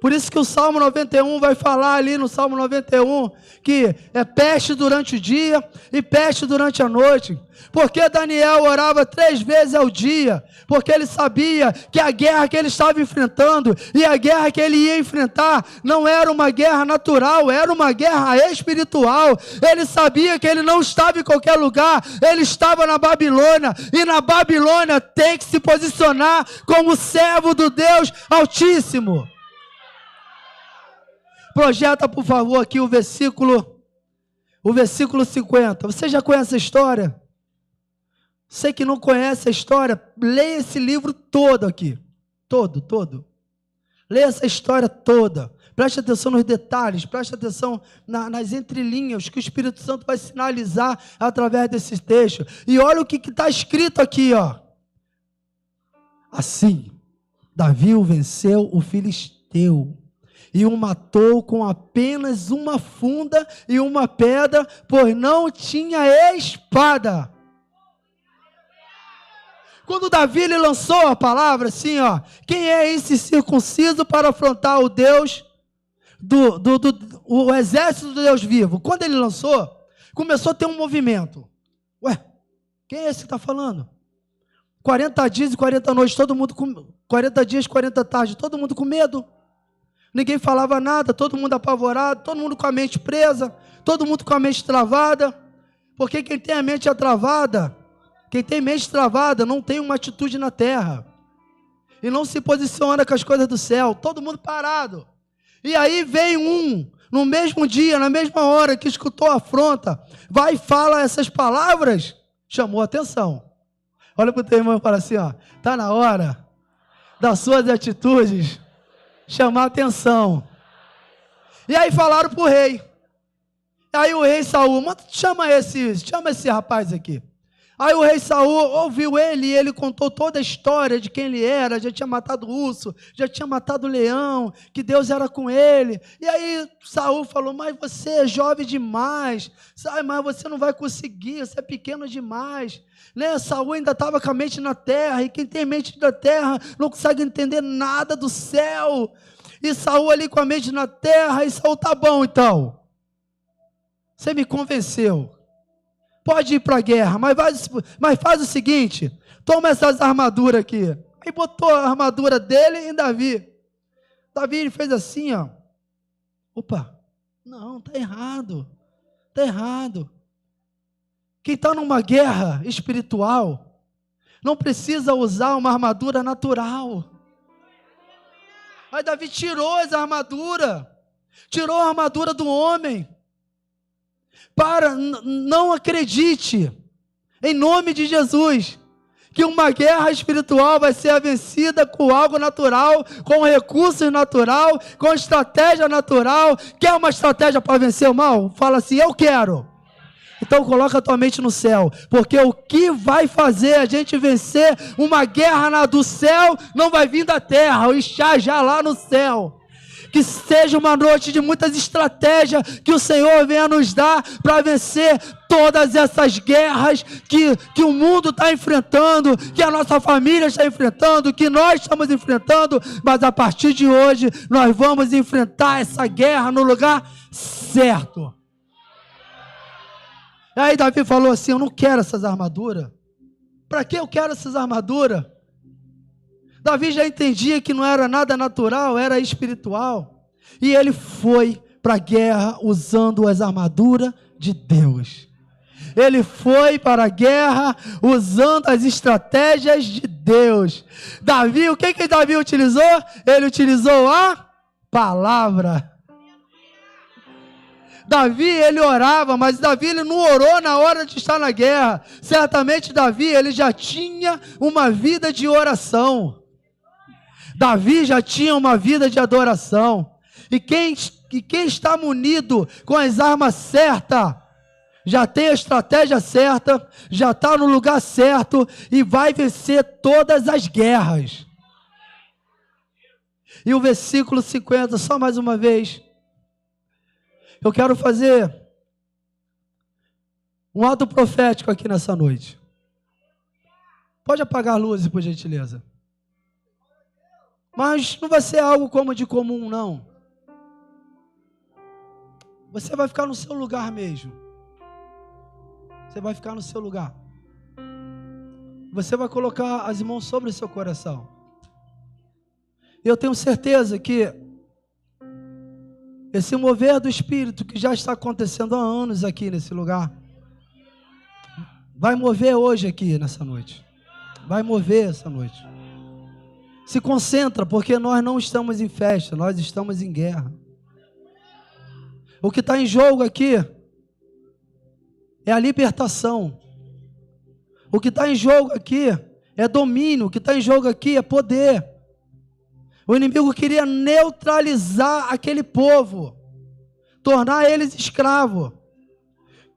B: Por isso que o Salmo 91 vai falar ali no Salmo 91 que é peste durante o dia e peste durante a noite. Porque Daniel orava 3 vezes ao dia, porque ele sabia que a guerra que ele estava enfrentando e a guerra que ele ia enfrentar não era uma guerra natural, era uma guerra espiritual. Ele sabia que ele não estava em qualquer lugar, ele estava na Babilônia, e na Babilônia tem que se posicionar como servo do Deus Altíssimo. Projeta, por favor, aqui o versículo 50. Você já conhece a história? Você que não conhece a história, leia esse livro todo aqui. Todo. Leia essa história toda. Preste atenção nos detalhes, preste atenção nas entrelinhas, que o Espírito Santo vai sinalizar através desse texto. E olha o que está escrito aqui, ó. Assim, Davi venceu o filisteu e o matou com apenas uma funda e uma pedra, pois não tinha espada. Quando Davi ele lançou a palavra assim, ó, quem é esse circunciso para afrontar o Deus, o exército do Deus vivo? Quando ele lançou, começou a ter um movimento. Ué, quem é esse que está falando? 40 dias e 40 noites, 40 dias, 40 tardes, todo mundo com medo. Ninguém falava nada, todo mundo apavorado, todo mundo com a mente presa, todo mundo com a mente travada. Porque quem tem a mente travada, não tem uma atitude na terra. E não se posiciona com as coisas do céu, todo mundo parado. E aí vem no mesmo dia, na mesma hora que escutou a afronta, vai e fala essas palavras, chamou a atenção. Olha para o teu irmão e fala assim, ó, está na hora das suas atitudes chamar atenção. E aí falaram para o rei. Aí o rei Saul, chama esse rapaz aqui. Aí o rei Saul ouviu ele e ele contou toda a história de quem ele era, já tinha matado o urso, já tinha matado o leão, que Deus era com ele. E aí Saul falou, mas você é jovem demais, sabe, mas você não vai conseguir, você é pequeno demais. Né? Saul ainda estava com a mente na terra, e quem tem mente na terra não consegue entender nada do céu. E Saul ali com a mente na terra, e Saul, tá bom então, você me convenceu. Pode ir para a guerra, mas faz o seguinte, toma essas armaduras aqui. Aí botou a armadura dele em Davi. Davi ele fez assim, ó. Opa, não, está errado. Quem está numa guerra espiritual não precisa usar uma armadura natural. Aí Davi tirou a armadura do homem. Não acredite, em nome de Jesus, que uma guerra espiritual vai ser vencida com algo natural, com recursos natural, com estratégia natural. Quer uma estratégia para vencer o mal? Fala assim, eu quero. Então coloca a tua mente no céu, porque o que vai fazer a gente vencer uma guerra do céu, não vai vir da terra, o está já lá no céu. Que seja uma noite de muitas estratégias que o Senhor venha nos dar para vencer todas essas guerras que o mundo está enfrentando, que a nossa família está enfrentando, que nós estamos enfrentando, mas a partir de hoje nós vamos enfrentar essa guerra no lugar certo. Aí Davi falou assim, eu não quero essas armaduras. Para que eu quero essas armaduras? Davi já entendia que não era nada natural, era espiritual. E ele foi para a guerra usando as armaduras de Deus. Ele foi para a guerra usando as estratégias de Deus. Davi, o que Davi utilizou? Ele utilizou a palavra. Davi, ele orava, mas Davi, ele não orou na hora de estar na guerra. Certamente Davi, ele já tinha uma vida de oração. Davi já tinha uma vida de adoração. E quem está munido com as armas certas, já tem a estratégia certa, já está no lugar certo e vai vencer todas as guerras. E o versículo 50, só mais uma vez. Eu quero fazer um ato profético aqui nessa noite. Pode apagar a luz, por gentileza. Mas não vai ser algo como de comum, não. Você vai ficar no seu lugar mesmo. Você vai ficar no seu lugar. Você vai colocar as mãos sobre o seu coração. Eu tenho certeza que esse mover do Espírito que já está acontecendo há anos aqui nesse lugar, vai mover hoje aqui nessa noite. Vai mover essa noite. Se concentra, porque nós não estamos em festa, nós estamos em guerra. O que está em jogo aqui é a libertação. O que está em jogo aqui é domínio. O que está em jogo aqui é poder. O inimigo queria neutralizar aquele povo, tornar eles escravos.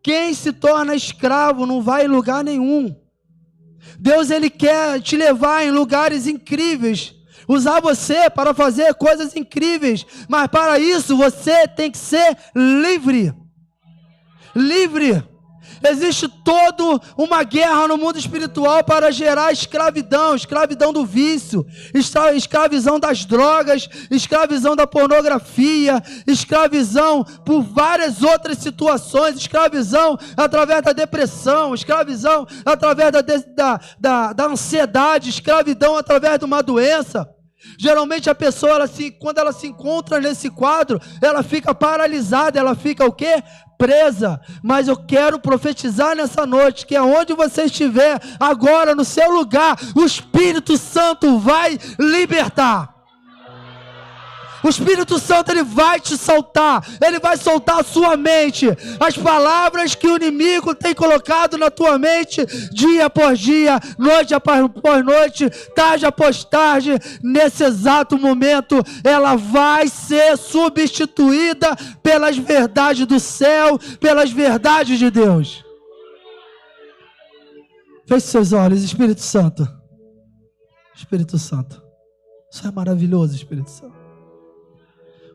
B: Quem se torna escravo não vai em lugar nenhum. Deus, Ele quer te levar em lugares incríveis, usar você para fazer coisas incríveis, mas para isso você tem que ser livre. Livre. Existe toda uma guerra no mundo espiritual para gerar escravidão, escravidão do vício, escravidão das drogas, escravidão da pornografia, escravidão por várias outras situações, escravidão através da depressão, escravidão através da ansiedade, escravidão através de uma doença. Geralmente a pessoa, quando ela se encontra nesse quadro, ela fica paralisada, ela fica o quê? Presa. Mas eu quero profetizar nessa noite que aonde você estiver, agora no seu lugar, o Espírito Santo vai libertar. O Espírito Santo, ele vai te soltar, ele vai soltar a sua mente, as palavras que o inimigo tem colocado na tua mente, dia após dia, noite após noite, tarde após tarde, nesse exato momento, ela vai ser substituída pelas verdades do céu, pelas verdades de Deus. Feche seus olhos, Espírito Santo. Espírito Santo, isso é maravilhoso, Espírito Santo.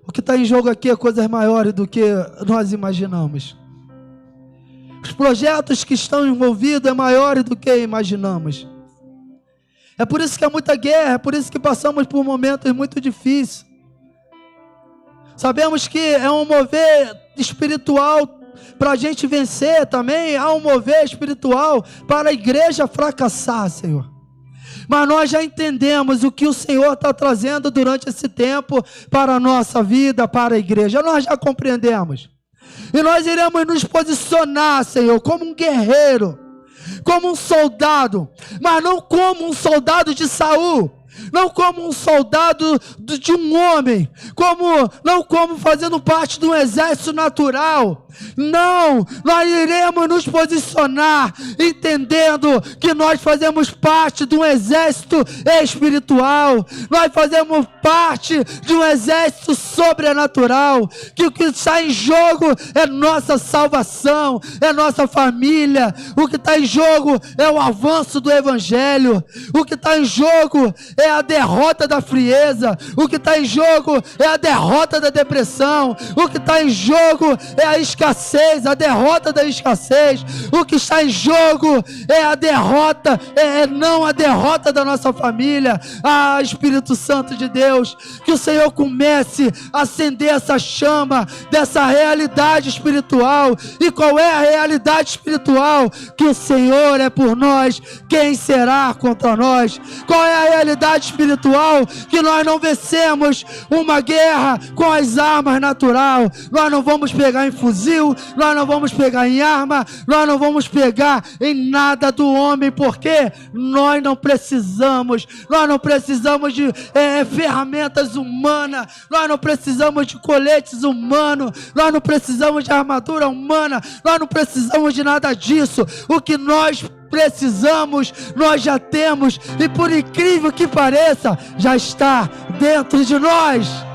B: O que está em jogo aqui é coisas maiores do que nós imaginamos. Os projetos que estão envolvidos é maiores do que imaginamos. É por isso que há muita guerra, é por isso que passamos por momentos muito difíceis. Sabemos que é um mover espiritual para a gente vencer também, há um mover espiritual para a igreja fracassar, Senhor. Mas nós já entendemos o que o Senhor está trazendo durante esse tempo para a nossa vida, para a igreja. Nós já compreendemos. E nós iremos nos posicionar, Senhor, como um guerreiro, como um soldado, mas não como um soldado de Saul, não como um soldado de um homem, não como fazendo parte de um exército natural. Não, nós iremos nos posicionar entendendo que nós fazemos parte de um exército espiritual, nós fazemos parte de um exército sobrenatural, que o que está em jogo é nossa salvação, é nossa família, o que está em jogo é o avanço do evangelho, o que está em jogo é a derrota da frieza, o que está em jogo é a derrota da depressão, o que está em jogo é a escassez, a derrota da escassez. O que está em jogo é a derrota, não a derrota da nossa família. Espírito Santo de Deus, que o Senhor comece a acender essa chama dessa realidade espiritual. E qual é a realidade espiritual? Que o Senhor é por nós, quem será contra nós? Qual é a realidade espiritual? Que nós não vencemos uma guerra com as armas natural. Nós não vamos pegar em fuzil, nós não vamos pegar em arma, nós não vamos pegar em nada do homem, porque nós não precisamos de ferramentas humanas, nós não precisamos de coletes humanos, nós não precisamos de armadura humana, nós não precisamos de nada disso. O que nós precisamos, nós já temos, e por incrível que pareça, já está dentro de nós.